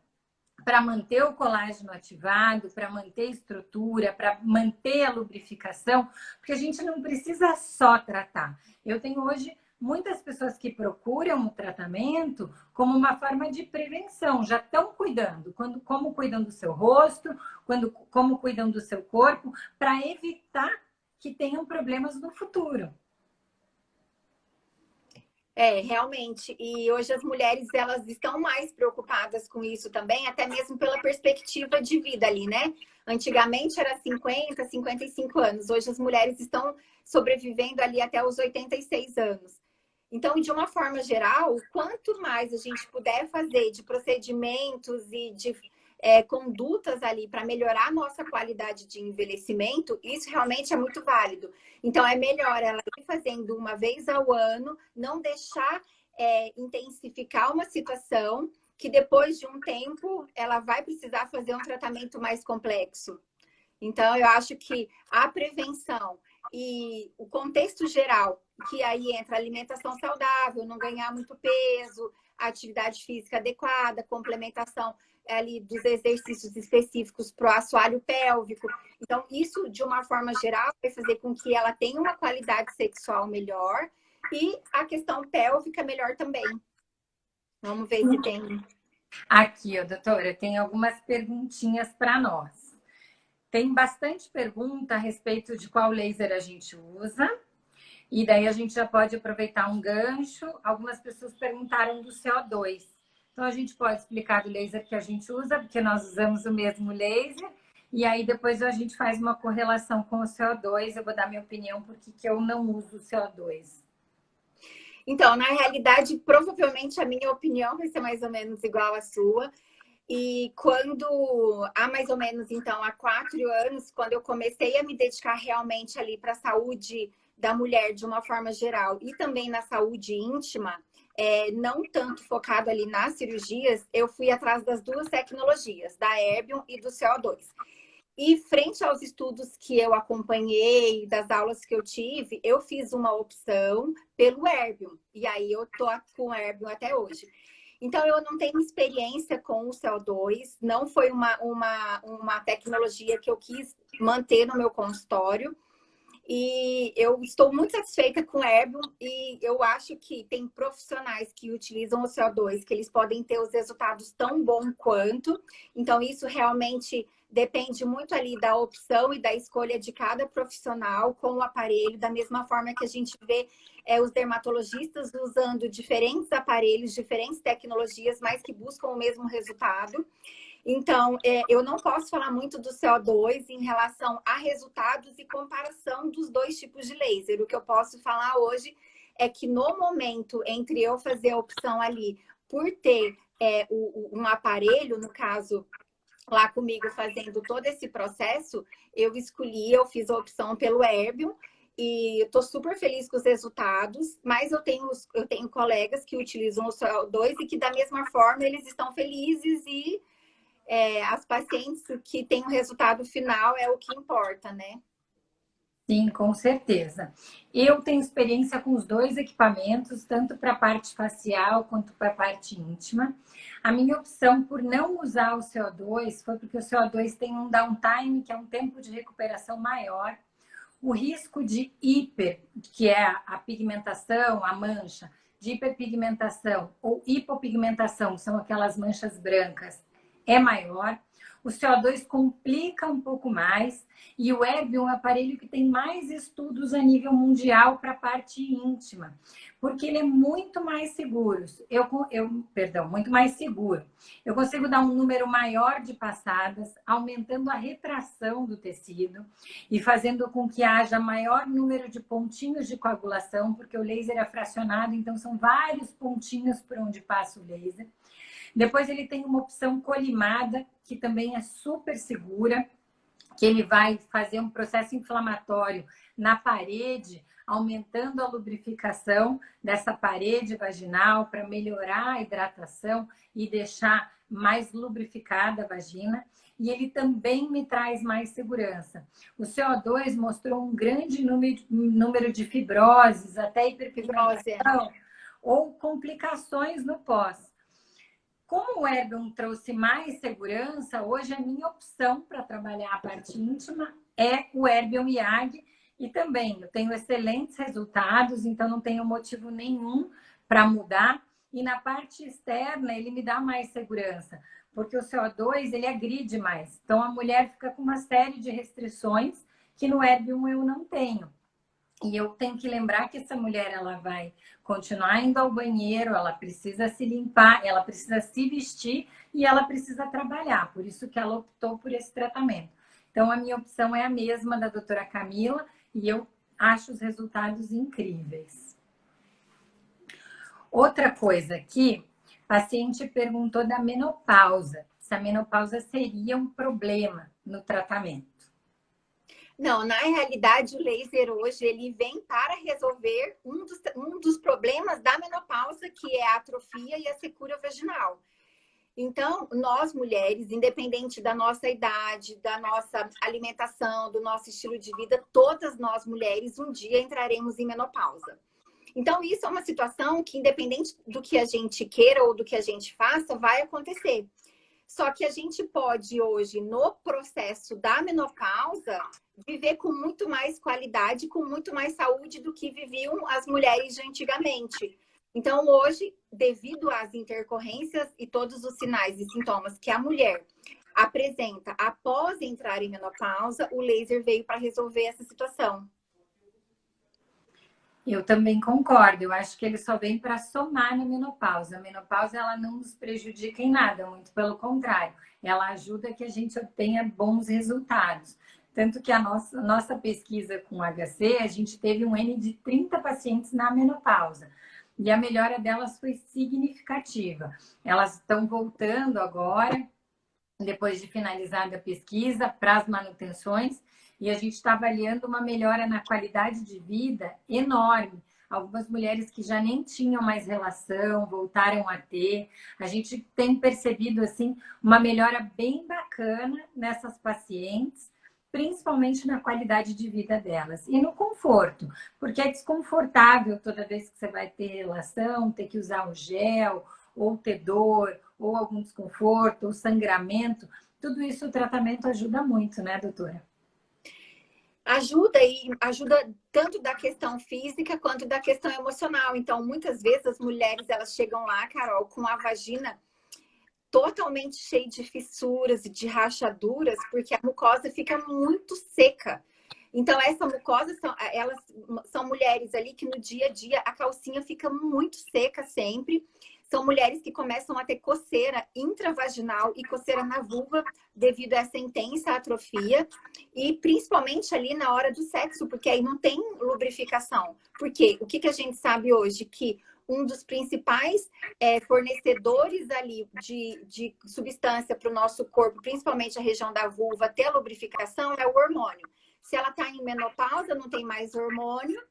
para manter o colágeno ativado, para manter a estrutura, para manter a lubrificação, porque a gente não precisa só tratar. Eu tenho hoje muitas pessoas que procuram o tratamento como uma forma de prevenção, já estão cuidando, como cuidam do seu rosto, como cuidam do seu corpo, para evitar que tenham problemas no futuro. Realmente. E hoje as mulheres, elas estão mais preocupadas com isso também, até mesmo pela perspectiva de vida ali, né? Antigamente era 50, 55 anos. Hoje as mulheres estão sobrevivendo ali até os 86 anos. Então, de uma forma geral, quanto mais a gente puder fazer de procedimentos e de condutas ali para melhorar a nossa qualidade de envelhecimento, isso realmente é muito válido. Então, é melhor ela ir fazendo uma vez ao ano, não deixar intensificar uma situação que depois de um tempo ela vai precisar fazer um tratamento mais complexo. Então, eu acho que a prevenção e o contexto geral, que aí entra alimentação saudável, não ganhar muito peso, atividade física adequada, complementação ali dos exercícios específicos para o assoalho pélvico. Então, isso, de uma forma geral, vai fazer com que ela tenha uma qualidade sexual melhor e a questão pélvica melhor também. Vamos ver se tem... Aqui, ó, doutora, tem algumas perguntinhas para nós. Tem bastante pergunta a respeito de qual laser a gente usa. E daí a gente já pode aproveitar um gancho. Algumas pessoas perguntaram do CO2. Então, a gente pode explicar do laser que a gente usa, porque nós usamos o mesmo laser. E aí, depois a gente faz uma correlação com o CO2. Eu vou dar minha opinião porque que eu não uso o CO2. Então, na realidade, provavelmente a minha opinião vai ser mais ou menos igual à sua. E quando, há mais ou menos, então, há 4 anos, quando eu comecei a me dedicar realmente ali para a saúde da mulher de uma forma geral e também na saúde íntima, não tanto focado ali nas cirurgias, eu fui atrás das 2 tecnologias, da Erbium e do CO2. E frente aos estudos que eu acompanhei, das aulas que eu tive, eu fiz uma opção pelo Erbium. E aí eu tô com o Erbium até hoje. Então, eu não tenho experiência com o CO2, não foi uma tecnologia que eu quis manter no meu consultório. E eu estou muito satisfeita com o Erbium e eu acho que tem profissionais que utilizam o CO2, que eles podem ter os resultados tão bons quanto. Então, isso realmente depende muito ali da opção e da escolha de cada profissional com o aparelho, da mesma forma que a gente vê os dermatologistas usando diferentes aparelhos, diferentes tecnologias, mas que buscam o mesmo resultado. Então, eu não posso falar muito do CO2 em relação a resultados e comparação dos 2 tipos de laser. O que eu posso falar hoje é que no momento entre eu fazer a opção ali por ter um aparelho, no caso, lá comigo fazendo todo esse processo, eu fiz a opção pelo Erbium e estou super feliz com os resultados, mas eu tenho colegas que utilizam o CO2 e que da mesma forma eles estão felizes e as pacientes que têm o resultado final é o que importa, né? Sim, com certeza. Eu tenho experiência com os 2 equipamentos, tanto para a parte facial quanto para a parte íntima. A minha opção por não usar o CO2 foi porque o CO2 tem um downtime, que é um tempo de recuperação maior. O risco de que é a pigmentação, a mancha, de hiperpigmentação ou hipopigmentação, são aquelas manchas brancas, é maior. O CO2 complica um pouco mais e o Erbium é um aparelho que tem mais estudos a nível mundial para a parte íntima, porque ele é muito mais seguro. Muito mais seguro. Eu consigo dar um número maior de passadas, aumentando a retração do tecido e fazendo com que haja maior número de pontinhos de coagulação, porque o laser é fracionado, então são vários pontinhos por onde passa o laser. Depois ele tem uma opção colimada, que também é super segura, que ele vai fazer um processo inflamatório na parede, aumentando a lubrificação dessa parede vaginal para melhorar a hidratação e deixar mais lubrificada a vagina. E ele também me traz mais segurança. O CO2 mostrou um grande número de fibroses, até hiperpigmentação ou complicações no pós. Como o Erbium trouxe mais segurança, hoje a minha opção para trabalhar a parte íntima é o Erbium YAG e também eu tenho excelentes resultados, então não tenho motivo nenhum para mudar. E na parte externa ele me dá mais segurança, porque o CO2 ele agride mais. Então a mulher fica com uma série de restrições que no Erbium eu não tenho. E eu tenho que lembrar que essa mulher ela vai continuar indo ao banheiro, ela precisa se limpar, ela precisa se vestir e ela precisa trabalhar. Por isso que ela optou por esse tratamento. Então, a minha opção é a mesma da doutora Camila e eu acho os resultados incríveis. Outra coisa aqui, a paciente perguntou da menopausa. Se a menopausa seria um problema no tratamento. Não, na realidade, o laser hoje ele vem para resolver um dos problemas da menopausa, que é a atrofia e a secura vaginal. Então, nós mulheres, independente da nossa idade, da nossa alimentação, do nosso estilo de vida, todas nós mulheres um dia entraremos em menopausa. Então, isso é uma situação que, independente do que a gente queira ou do que a gente faça, vai acontecer. Só que a gente pode hoje, no processo da menopausa, viver com muito mais qualidade, com muito mais saúde do que viviam as mulheres de antigamente. Então, hoje, devido às intercorrências e todos os sinais e sintomas que a mulher apresenta após entrar em menopausa, o laser veio para resolver essa situação. Eu também concordo. Eu acho que ele só vem para somar na menopausa. A menopausa, ela não nos prejudica em nada, muito pelo contrário. Ela ajuda que a gente obtenha bons resultados. Tanto que a nossa pesquisa com HC, a gente teve um N de 30 pacientes na menopausa. E a melhora delas foi significativa. Elas estão voltando agora, depois de finalizada a pesquisa, para as manutenções. E a gente está avaliando uma melhora na qualidade de vida enorme. Algumas mulheres que já nem tinham mais relação, voltaram a ter. A gente tem percebido, assim, uma melhora bem bacana nessas pacientes, principalmente na qualidade de vida delas. E no conforto, porque é desconfortável toda vez que você vai ter relação, ter que usar um gel, ou ter dor, ou algum desconforto, ou sangramento. Tudo isso o tratamento ajuda muito, né, doutora? Ajuda e ajuda tanto da questão física quanto da questão emocional. Então, muitas vezes as mulheres elas chegam lá, Carol, com a vagina totalmente cheia de fissuras e de rachaduras, porque a mucosa fica muito seca. Então, essa mucosa, elas são mulheres ali que no dia a dia a calcinha fica muito seca sempre. São mulheres que começam a ter coceira intravaginal e coceira na vulva devido a essa intensa atrofia. E principalmente ali na hora do sexo, porque aí não tem lubrificação. Porque o que a gente sabe hoje? Que um dos principais fornecedores ali de substância para o nosso corpo, principalmente a região da vulva, ter lubrificação, é o hormônio. Se ela está em menopausa, não tem mais hormônio,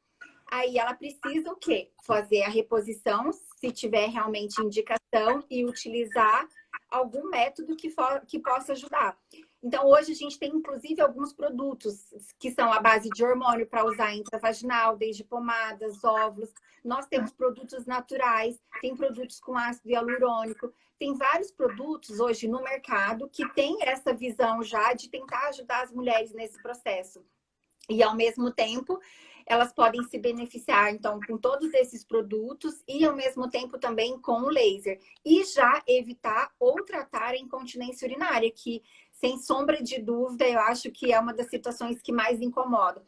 aí ela precisa o quê? Fazer a reposição, se tiver realmente indicação, e utilizar algum método que possa ajudar. Então, hoje a gente tem, inclusive, alguns produtos que são à base de hormônio para usar intravaginal, desde pomadas, óvulos. Nós temos produtos naturais, tem produtos com ácido hialurônico. Tem vários produtos hoje no mercado que tem essa visão já de tentar ajudar as mulheres nesse processo. E, ao mesmo tempo, elas podem se beneficiar, então, com todos esses produtos e, ao mesmo tempo, também com o laser. E já evitar ou tratar a incontinência urinária, que, sem sombra de dúvida, eu acho que é uma das situações que mais incomodam.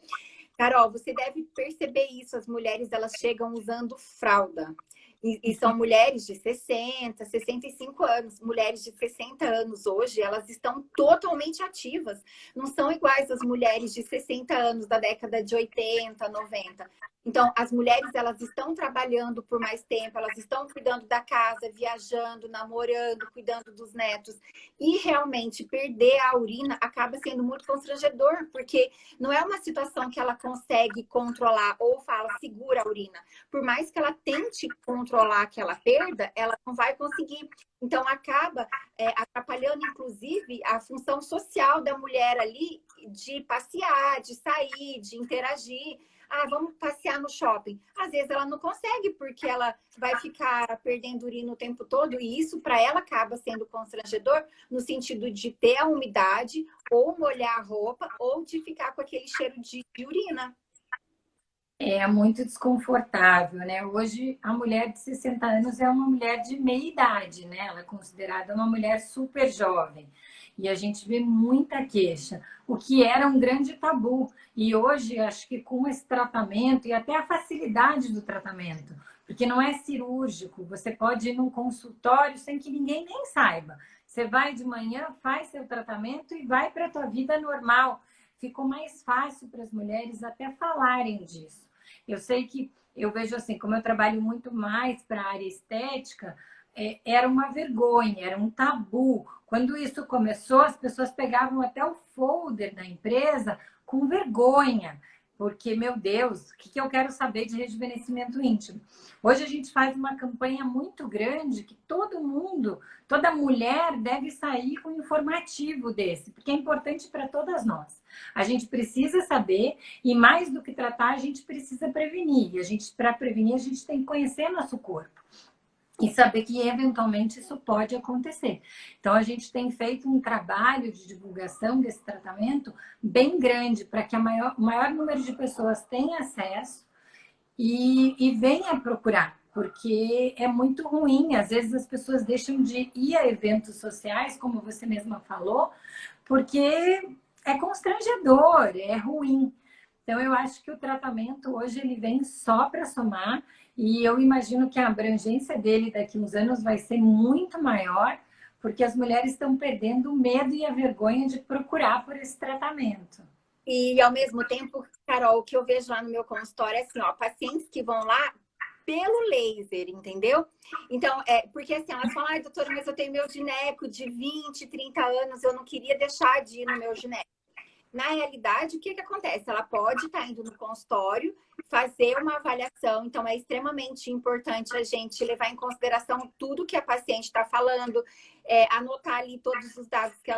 Carol, você deve perceber isso. As mulheres, elas chegam usando fralda. E são mulheres de 60, 65 anos. Mulheres de 60 anos hoje, elas estão totalmente ativas. Não são iguais às mulheres de 60 anos da década de 80, 90. Então, as mulheres, elas estão trabalhando por mais tempo, elas estão cuidando da casa, viajando, namorando, cuidando dos netos. E realmente perder a urina acaba sendo muito constrangedor, porque não é uma situação que ela consegue controlar ou fala, segura a urina. Por mais que ela tente controlar aquela perda, ela não vai conseguir. Então, acaba atrapalhando, inclusive, a função social da mulher ali de passear, de sair, de interagir. Ah, vamos passear no shopping. Às vezes ela não consegue, porque ela vai ficar perdendo urina o tempo todo, e isso para ela acaba sendo constrangedor, no sentido de ter a umidade, ou molhar a roupa, ou de ficar com aquele cheiro de urina. É muito desconfortável, né? Hoje, a mulher de 60 anos é uma mulher de meia idade, né? Ela é considerada uma mulher super jovem. E a gente vê muita queixa, o que era um grande tabu. E hoje, acho que com esse tratamento e até a facilidade do tratamento, porque não é cirúrgico, você pode ir num consultório sem que ninguém nem saiba. Você vai de manhã, faz seu tratamento e vai para a tua vida normal. Ficou mais fácil para as mulheres até falarem disso. Eu sei que eu vejo assim, como eu trabalho muito mais para a área estética, era uma vergonha, era um tabu. Quando isso começou, as pessoas pegavam até o folder da empresa com vergonha, porque, meu Deus, o que eu quero saber de rejuvenescimento íntimo? Hoje a gente faz uma campanha muito grande que todo mundo, toda mulher deve sair com um informativo desse, porque é importante para todas nós. A gente precisa saber, e mais do que tratar, a gente precisa prevenir. E para prevenir, a gente tem que conhecer nosso corpo. e saber que eventualmente isso pode acontecer. Então, a gente tem feito um trabalho de divulgação desse tratamento bem grande para que o maior número de pessoas tenha acesso e venha procurar, porque é muito ruim. Às vezes as pessoas deixam de ir a eventos sociais, como você mesma falou, porque é constrangedor, é ruim. Então, eu acho que o tratamento hoje ele vem só para somar e eu imagino que a abrangência dele daqui a uns anos vai ser muito maior, porque as mulheres estão perdendo o medo e a vergonha de procurar por esse tratamento. E, ao mesmo tempo, Carol, o que eu vejo lá no meu consultório é assim, ó, pacientes que vão lá pelo laser, entendeu? Então, porque assim, elas falam, ai, doutora, mas eu tenho meu gineco de 20, 30 anos, eu não queria deixar de ir no meu gineco. Na realidade, o que acontece? Ela pode estar indo no consultório, fazer uma avaliação. Então, é extremamente importante a gente levar em consideração tudo que a paciente está falando, anotar ali todos os dados que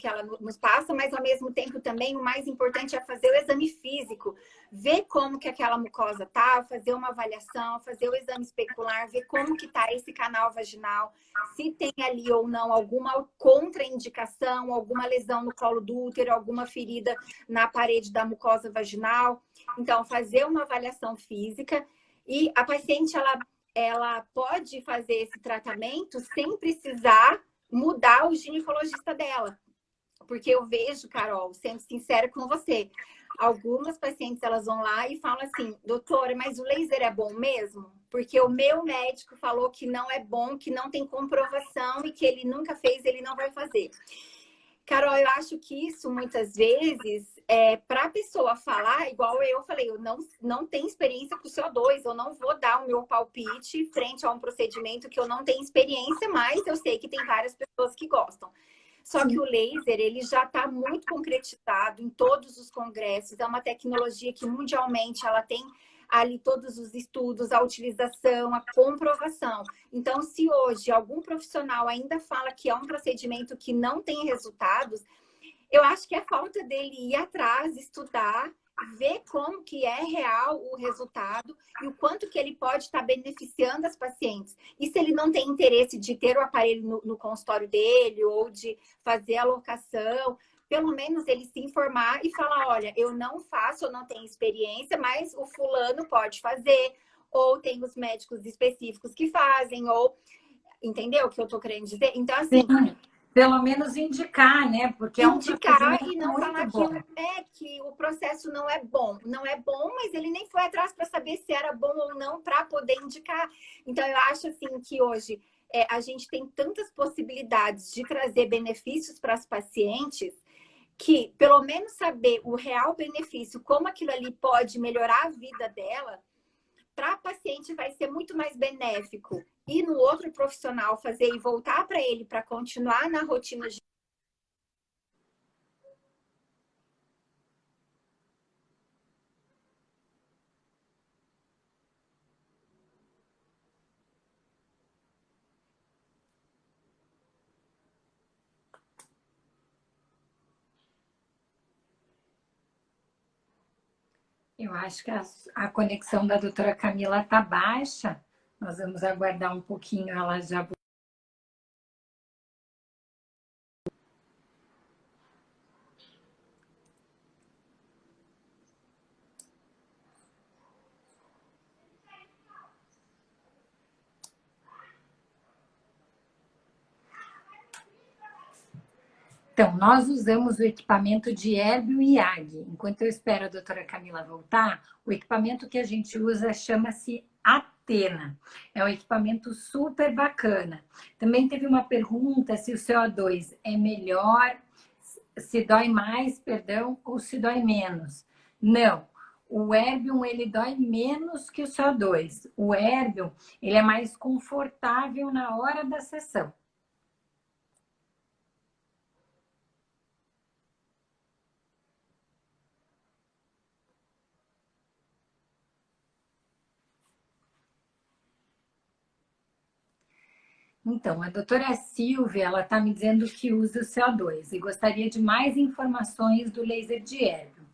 ela nos passa, mas, ao mesmo tempo, também o mais importante é fazer o exame físico, ver como que aquela mucosa tá, fazer uma avaliação, fazer o exame especular, ver como que tá esse canal vaginal, se tem ali ou não alguma contraindicação, alguma lesão no colo do útero, alguma ferida na parede da mucosa vaginal. Então, fazer uma avaliação física e a paciente, ela pode fazer esse tratamento sem precisar mudar o ginecologista dela. Porque eu vejo, Carol, sendo sincera com você, algumas pacientes elas vão lá e falam assim, doutora, mas o laser é bom mesmo? Porque o meu médico falou que não é bom, que não tem comprovação e que ele nunca fez, ele não vai fazer. Carol, eu acho que isso muitas vezes para a pessoa falar, igual eu falei, eu não tenho experiência com o CO2, eu não vou dar o meu palpite frente a um procedimento que eu não tenho experiência, mas eu sei que tem várias pessoas que gostam. Só que o laser, ele já está muito concretizado em todos os congressos. É uma tecnologia que mundialmente ela tem ali todos os estudos, a utilização, a comprovação. Então, se hoje algum profissional ainda fala que é um procedimento que não tem resultados, eu acho que é falta dele ir atrás, estudar, ver como que é real o resultado e o quanto que ele pode estar beneficiando as pacientes. E se ele não tem interesse de ter o aparelho no consultório dele ou de fazer a locação, pelo menos ele se informar e falar, olha, eu não faço, eu não tenho experiência, mas o fulano pode fazer, ou tem os médicos específicos que fazem, ou... Entendeu o que eu tô querendo dizer? Então, assim... Sim, pelo menos indicar, né? Porque é um indicar e procedimento não muito falar bom. que o processo não é bom. Não é bom, mas ele nem foi atrás para saber se era bom ou não para poder indicar. Então, eu acho assim que hoje a gente tem tantas possibilidades de trazer benefícios para as pacientes que, pelo menos, saber o real benefício, como aquilo ali pode melhorar a vida dela, para a paciente vai ser muito mais benéfico. E no outro profissional fazer e voltar para ele para continuar na rotina de... Eu acho que a conexão da doutora Camila está baixa. Nós vamos aguardar um pouquinho, ela já. Então, nós usamos o equipamento de Herbio e Ag. Enquanto eu espero a doutora Camila voltar, o equipamento que a gente usa chama-se Atena. É um equipamento super bacana. Também teve uma pergunta se o CO2 é melhor, se dói mais, perdão, ou se dói menos. Não. O Erbium, ele dói menos que o CO2. O Erbium, ele é mais confortável na hora da sessão. Então, a doutora Silvia, ela está me dizendo que usa o CO2 e gostaria de mais informações do laser de Hélio.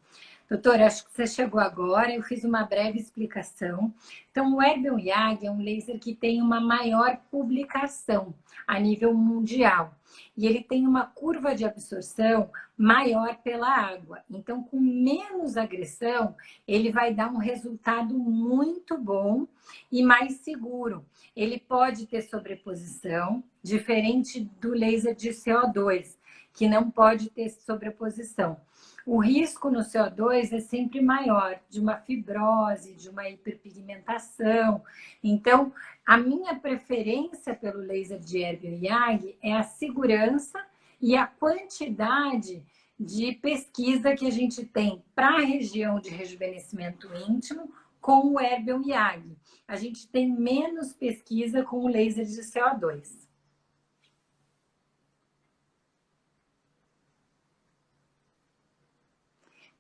Doutora, acho que você chegou agora, eu fiz uma breve explicação. Então, o Erbium YAG é um laser que tem uma maior publicação a nível mundial. E ele tem uma curva de absorção maior pela água. Então, com menos agressão, ele vai dar um resultado muito bom e mais seguro. Ele pode ter sobreposição, diferente do laser de CO2, que não pode ter sobreposição. O risco no CO2 é sempre maior, de uma fibrose, de uma hiperpigmentação. Então, a minha preferência pelo laser de Erbium YAG é a segurança e a quantidade de pesquisa que a gente tem para a região de rejuvenescimento íntimo com o Erbium YAG. A gente tem menos pesquisa com o laser de CO2.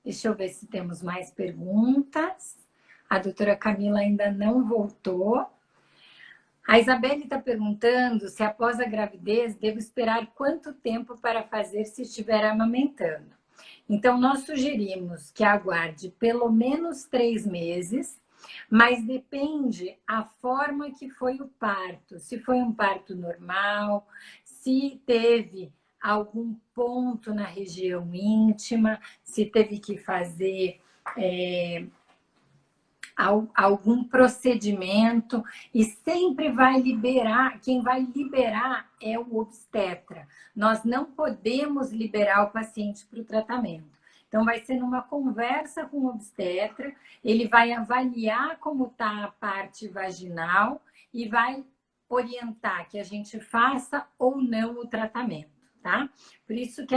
Deixa eu ver se temos mais perguntas. A doutora Camila ainda não voltou. A Isabelle está perguntando se após a gravidez devo esperar quanto tempo para fazer se estiver amamentando. Então, nós sugerimos que aguarde pelo menos 3 meses, mas depende a forma que foi o parto. Se foi um parto normal, se teve algum ponto na região íntima, se teve que fazer algum procedimento, e sempre vai liberar, quem vai liberar é o obstetra. Nós não podemos liberar o paciente para o tratamento. Então, vai ser numa conversa com o obstetra, ele vai avaliar como está a parte vaginal e vai orientar que a gente faça ou não o tratamento, tá? Por isso que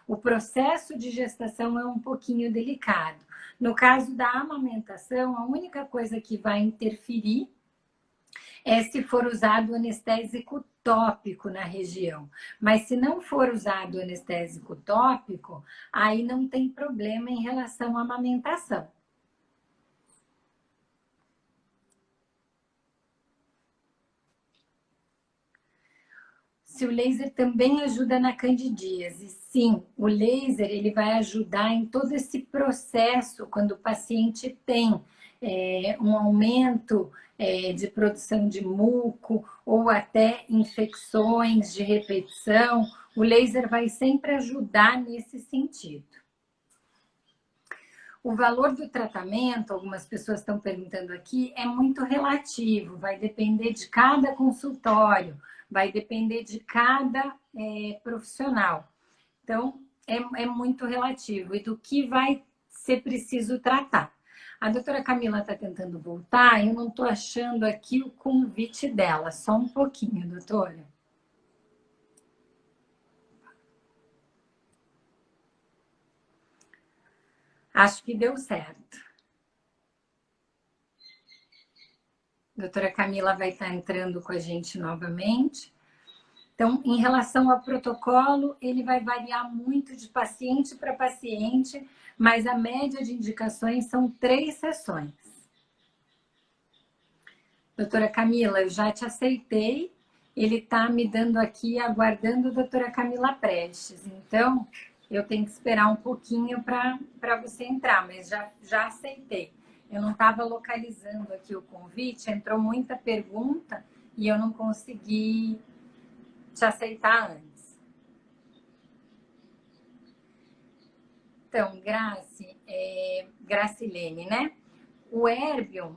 o processo de gestação é um pouquinho delicado. No caso da amamentação, a única coisa que vai interferir é se for usado anestésico tópico na região. Mas se não for usado anestésico tópico, aí não tem problema em relação à amamentação. Se o laser também ajuda na candidíase. Sim, o laser ele vai ajudar em todo esse processo quando o paciente tem um aumento de produção de muco ou até infecções de repetição. O laser vai sempre ajudar nesse sentido. O valor do tratamento, algumas pessoas estão perguntando aqui, é muito relativo, vai depender de cada consultório, vai depender de cada profissional. Então, é muito relativo e do que vai ser preciso tratar. A doutora Camila está tentando voltar, eu não estou achando aqui o convite dela. Só um pouquinho, doutora. Acho que deu certo. A doutora Camila vai estar entrando com a gente novamente. Então, em relação ao protocolo, ele vai variar muito de paciente para paciente, mas a média de indicações são 3 sessões. Doutora Camila, eu já te aceitei. Ele está me dando aqui, aguardando a doutora Camila Prestes. Então, eu tenho que esperar um pouquinho para você entrar, mas já aceitei. Eu não estava localizando aqui o convite, entrou muita pergunta e eu não consegui te aceitar antes. Então, Gracilene, né? O Erbium,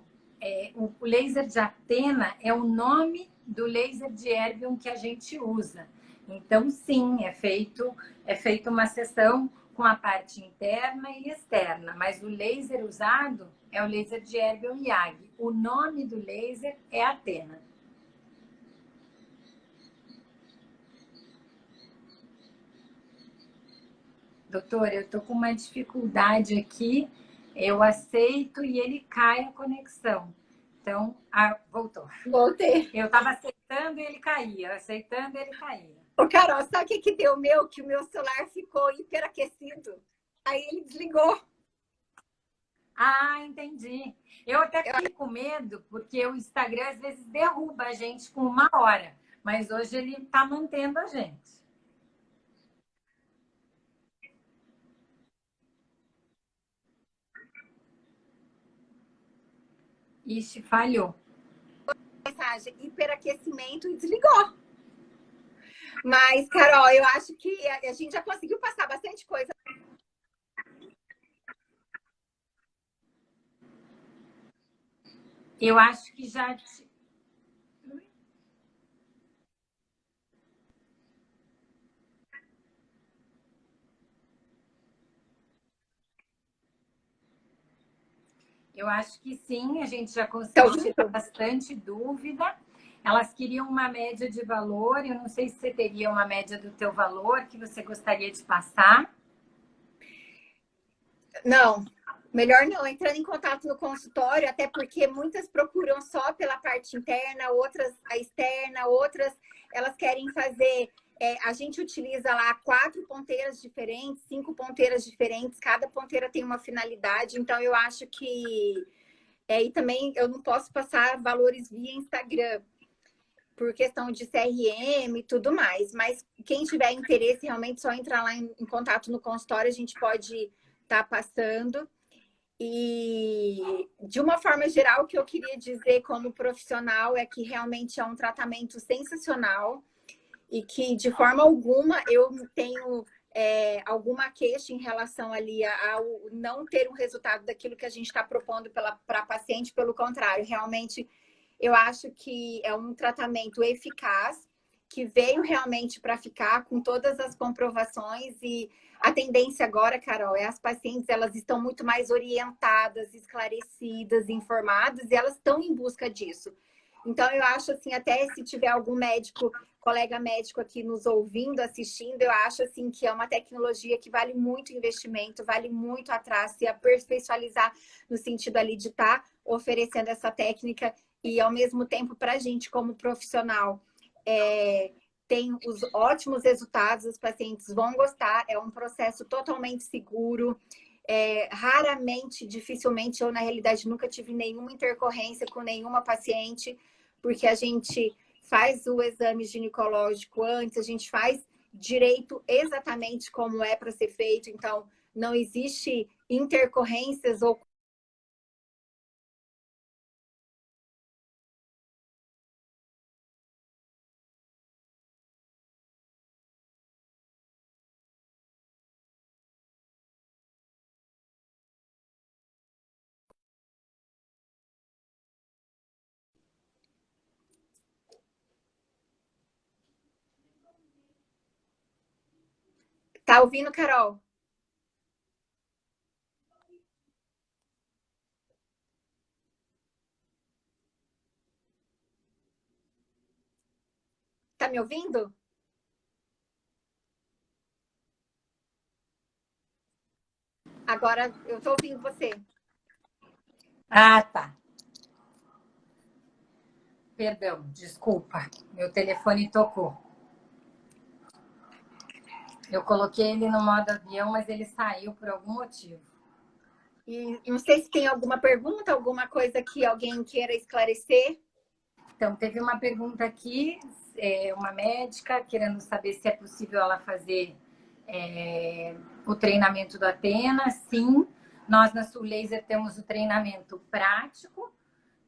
o laser de Atena é o nome do laser de Erbium que a gente usa. Então, sim, é feito uma sessão com a parte interna e externa, mas o laser usado é o laser de Erbium YAG. O nome do laser é Atena. Doutora, eu tô com uma dificuldade aqui, eu aceito e ele cai a conexão. Então, voltou. Voltei. Eu estava aceitando e ele caía, aceitando e ele caía. Ô, Carol, sabe o que deu meu? Que o meu celular ficou hiperaquecido. Aí ele desligou. Ah, entendi. Eu até fiquei com medo, porque o Instagram às vezes derruba a gente com 1 hora, mas hoje ele está mantendo a gente. Ixi, falhou. Mensagem, hiperaquecimento e desligou. Mas, Carol, eu acho que a gente já conseguiu passar bastante coisa. Eu acho que já. Eu acho que sim, a gente já conseguiu tirar bastante dúvida. Elas queriam uma média de valor, eu não sei se você teria uma média do teu valor que você gostaria de passar. Não, melhor não, entrando em contato no consultório, até porque muitas procuram só pela parte interna, outras a externa, outras elas querem fazer. A gente utiliza lá 4 ponteiras diferentes, 5 ponteiras diferentes, cada ponteira tem uma finalidade, então eu acho que. E também eu não posso passar valores via Instagram, por questão de CRM e tudo mais, mas quem tiver interesse, realmente só entrar lá em contato no consultório, a gente pode estar passando. E de uma forma geral, o que eu queria dizer como profissional é que realmente é um tratamento sensacional e que de forma alguma eu tenho alguma queixa em relação ali ao não ter um resultado daquilo que a gente está propondo para a paciente, pelo contrário, realmente eu acho que é um tratamento eficaz, que veio realmente para ficar, com todas as comprovações. E a tendência agora, Carol, é as pacientes, elas estão muito mais orientadas, esclarecidas, informadas, e elas estão em busca disso. Então, eu acho assim, até se tiver algum médico, colega médico aqui nos ouvindo, assistindo, eu acho assim que é uma tecnologia que vale muito investimento, vale muito atrás, se aperfeiçoar no sentido ali de estar oferecendo essa técnica e ao mesmo tempo para a gente como profissional tem os ótimos resultados, os pacientes vão gostar, é um processo totalmente seguro. Raramente, dificilmente, eu na realidade nunca tive nenhuma intercorrência com nenhuma paciente, porque a gente faz o exame ginecológico antes, a gente faz direito exatamente como é para ser feito, então não existe intercorrências ou tá ouvindo, Carol? Tá me ouvindo? Agora eu tô ouvindo você. Ah, tá. Perdão, desculpa. Meu telefone tocou. Eu coloquei ele no modo avião, mas ele saiu por algum motivo. E não sei se tem alguma pergunta, alguma coisa que alguém queira esclarecer. Então, teve uma pergunta aqui, uma médica querendo saber se é possível ela fazer o treinamento do Athena. Sim, nós na Sul Laser temos o treinamento prático,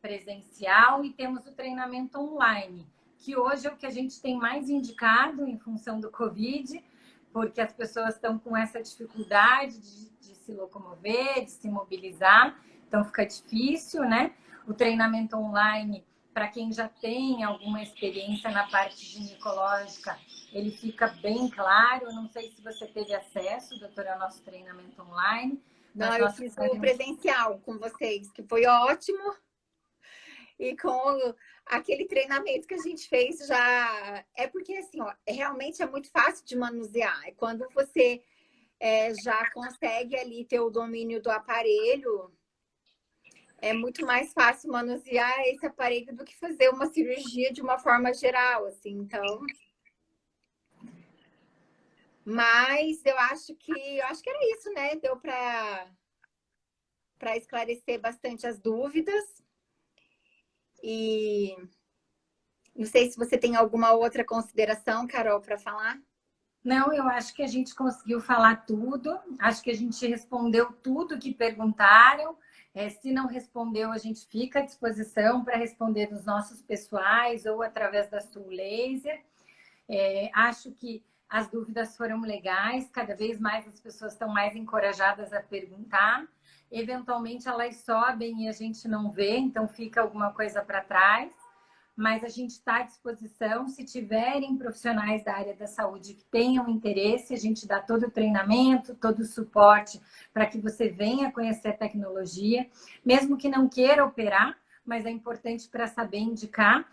presencial, e temos o treinamento online, que hoje é o que a gente tem mais indicado em função do Covid, porque as pessoas estão com essa dificuldade de se locomover, de se mobilizar, então fica difícil, né? O treinamento online, para quem já tem alguma experiência na parte ginecológica, ele fica bem claro. Eu não sei se você teve acesso, doutora, ao nosso treinamento online. Não, eu fiz o presencial com vocês, que foi ótimo. E com aquele treinamento que a gente fez já... É porque, assim, ó, realmente é muito fácil de manusear. É quando você já consegue ali ter o domínio do aparelho, é muito mais fácil manusear esse aparelho do que fazer uma cirurgia de uma forma geral, assim. Então... Mas eu acho que era isso, né? Deu para esclarecer bastante as dúvidas. E não sei se você tem alguma outra consideração, Carol, para falar. Não, eu acho que a gente conseguiu falar tudo. Acho que a gente respondeu tudo que perguntaram. Se não respondeu, a gente fica à disposição para responder nos nossos pessoais ou através da Sul Laser. Acho que as dúvidas foram legais, cada vez mais as pessoas estão mais encorajadas a perguntar. Eventualmente elas sobem e a gente não vê, então fica alguma coisa para trás. Mas a gente está à disposição. Se tiverem profissionais da área da saúde que tenham interesse, a gente dá todo o treinamento, todo o suporte para que você venha conhecer a tecnologia, mesmo que não queira operar, mas é importante para saber indicar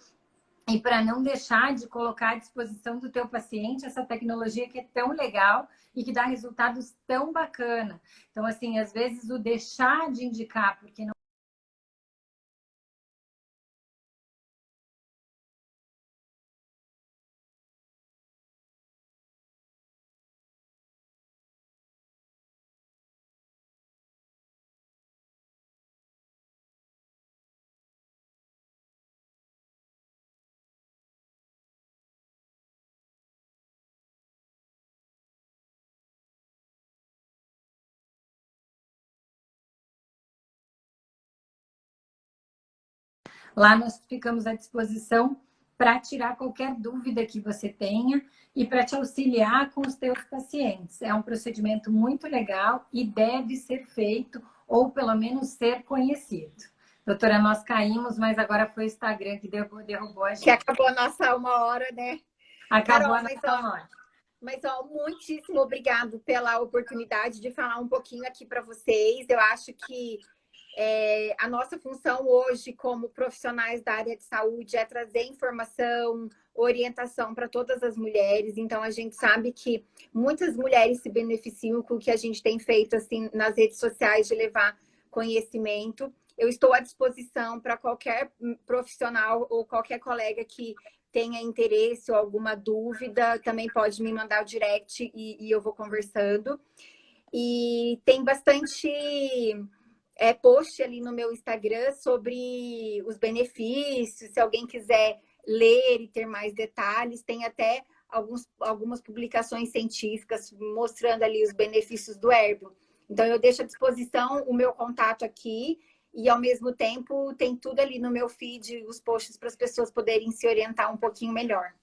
e para não deixar de colocar à disposição do teu paciente essa tecnologia que é tão legal e que dá resultados tão bacana. Então, assim, às vezes o deixar de indicar porque não lá nós ficamos à disposição para tirar qualquer dúvida que você tenha e para te auxiliar com os teus pacientes. É um procedimento muito legal e deve ser feito ou pelo menos ser conhecido. Doutora, nós caímos, mas agora foi o Instagram que derrubou a gente. Que acabou a nossa 1 hora, né? Acabou Carol, a nossa hora. Mas, muitíssimo obrigado pela oportunidade de falar um pouquinho aqui para vocês. Eu acho que a nossa função hoje, como profissionais da área de saúde, é trazer informação, orientação para todas as mulheres. Então, a gente sabe que muitas mulheres se beneficiam com o que a gente tem feito assim nas redes sociais de levar conhecimento. Eu estou à disposição para qualquer profissional ou qualquer colega que tenha interesse ou alguma dúvida, também pode me mandar o direct e eu vou conversando. E tem bastante post ali no meu Instagram sobre os benefícios, se alguém quiser ler e ter mais detalhes, tem até algumas publicações científicas mostrando ali os benefícios do Herbio. Então, eu deixo à disposição o meu contato aqui e, ao mesmo tempo, tem tudo ali no meu feed, os posts para as pessoas poderem se orientar um pouquinho melhor.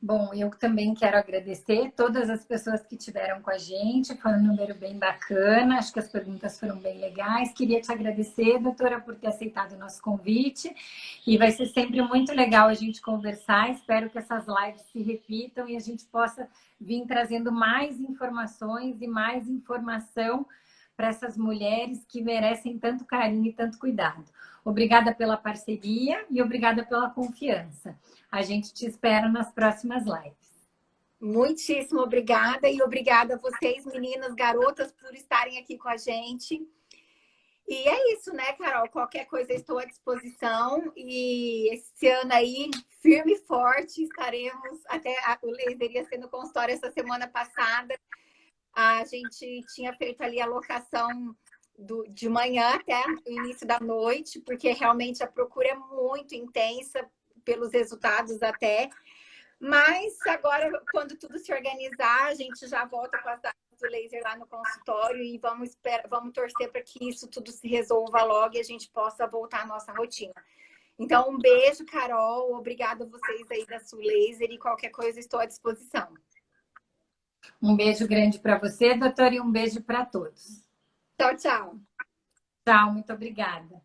Bom, eu também quero agradecer todas as pessoas que estiveram com a gente, foi um número bem bacana, acho que as perguntas foram bem legais. Queria te agradecer, doutora, por ter aceitado o nosso convite, e vai ser sempre muito legal a gente conversar. Espero que essas lives se repitam e a gente possa vir trazendo mais informações e mais informação para essas mulheres que merecem tanto carinho e tanto cuidado. Obrigada pela parceria e obrigada pela confiança. A gente te espera nas próximas lives. Muitíssimo obrigada e obrigada a vocês, meninas, garotas, por estarem aqui com a gente. E é isso, né, Carol? Qualquer coisa estou à disposição e esse ano aí, firme e forte, estaremos, até o laser ia ser no consultório essa semana passada, a gente tinha feito ali a locação de manhã até o início da noite, porque realmente a procura é muito intensa, pelos resultados até. Mas agora, quando tudo se organizar, a gente já volta com as datas do laser lá no consultório e vamos torcer para que isso tudo se resolva logo e a gente possa voltar à nossa rotina. Então, um beijo, Carol. Obrigada a vocês aí da Sul Laser e qualquer coisa estou à disposição. Um beijo grande para você, doutora, e um beijo para todos. Tchau, tchau. Tchau, muito obrigada.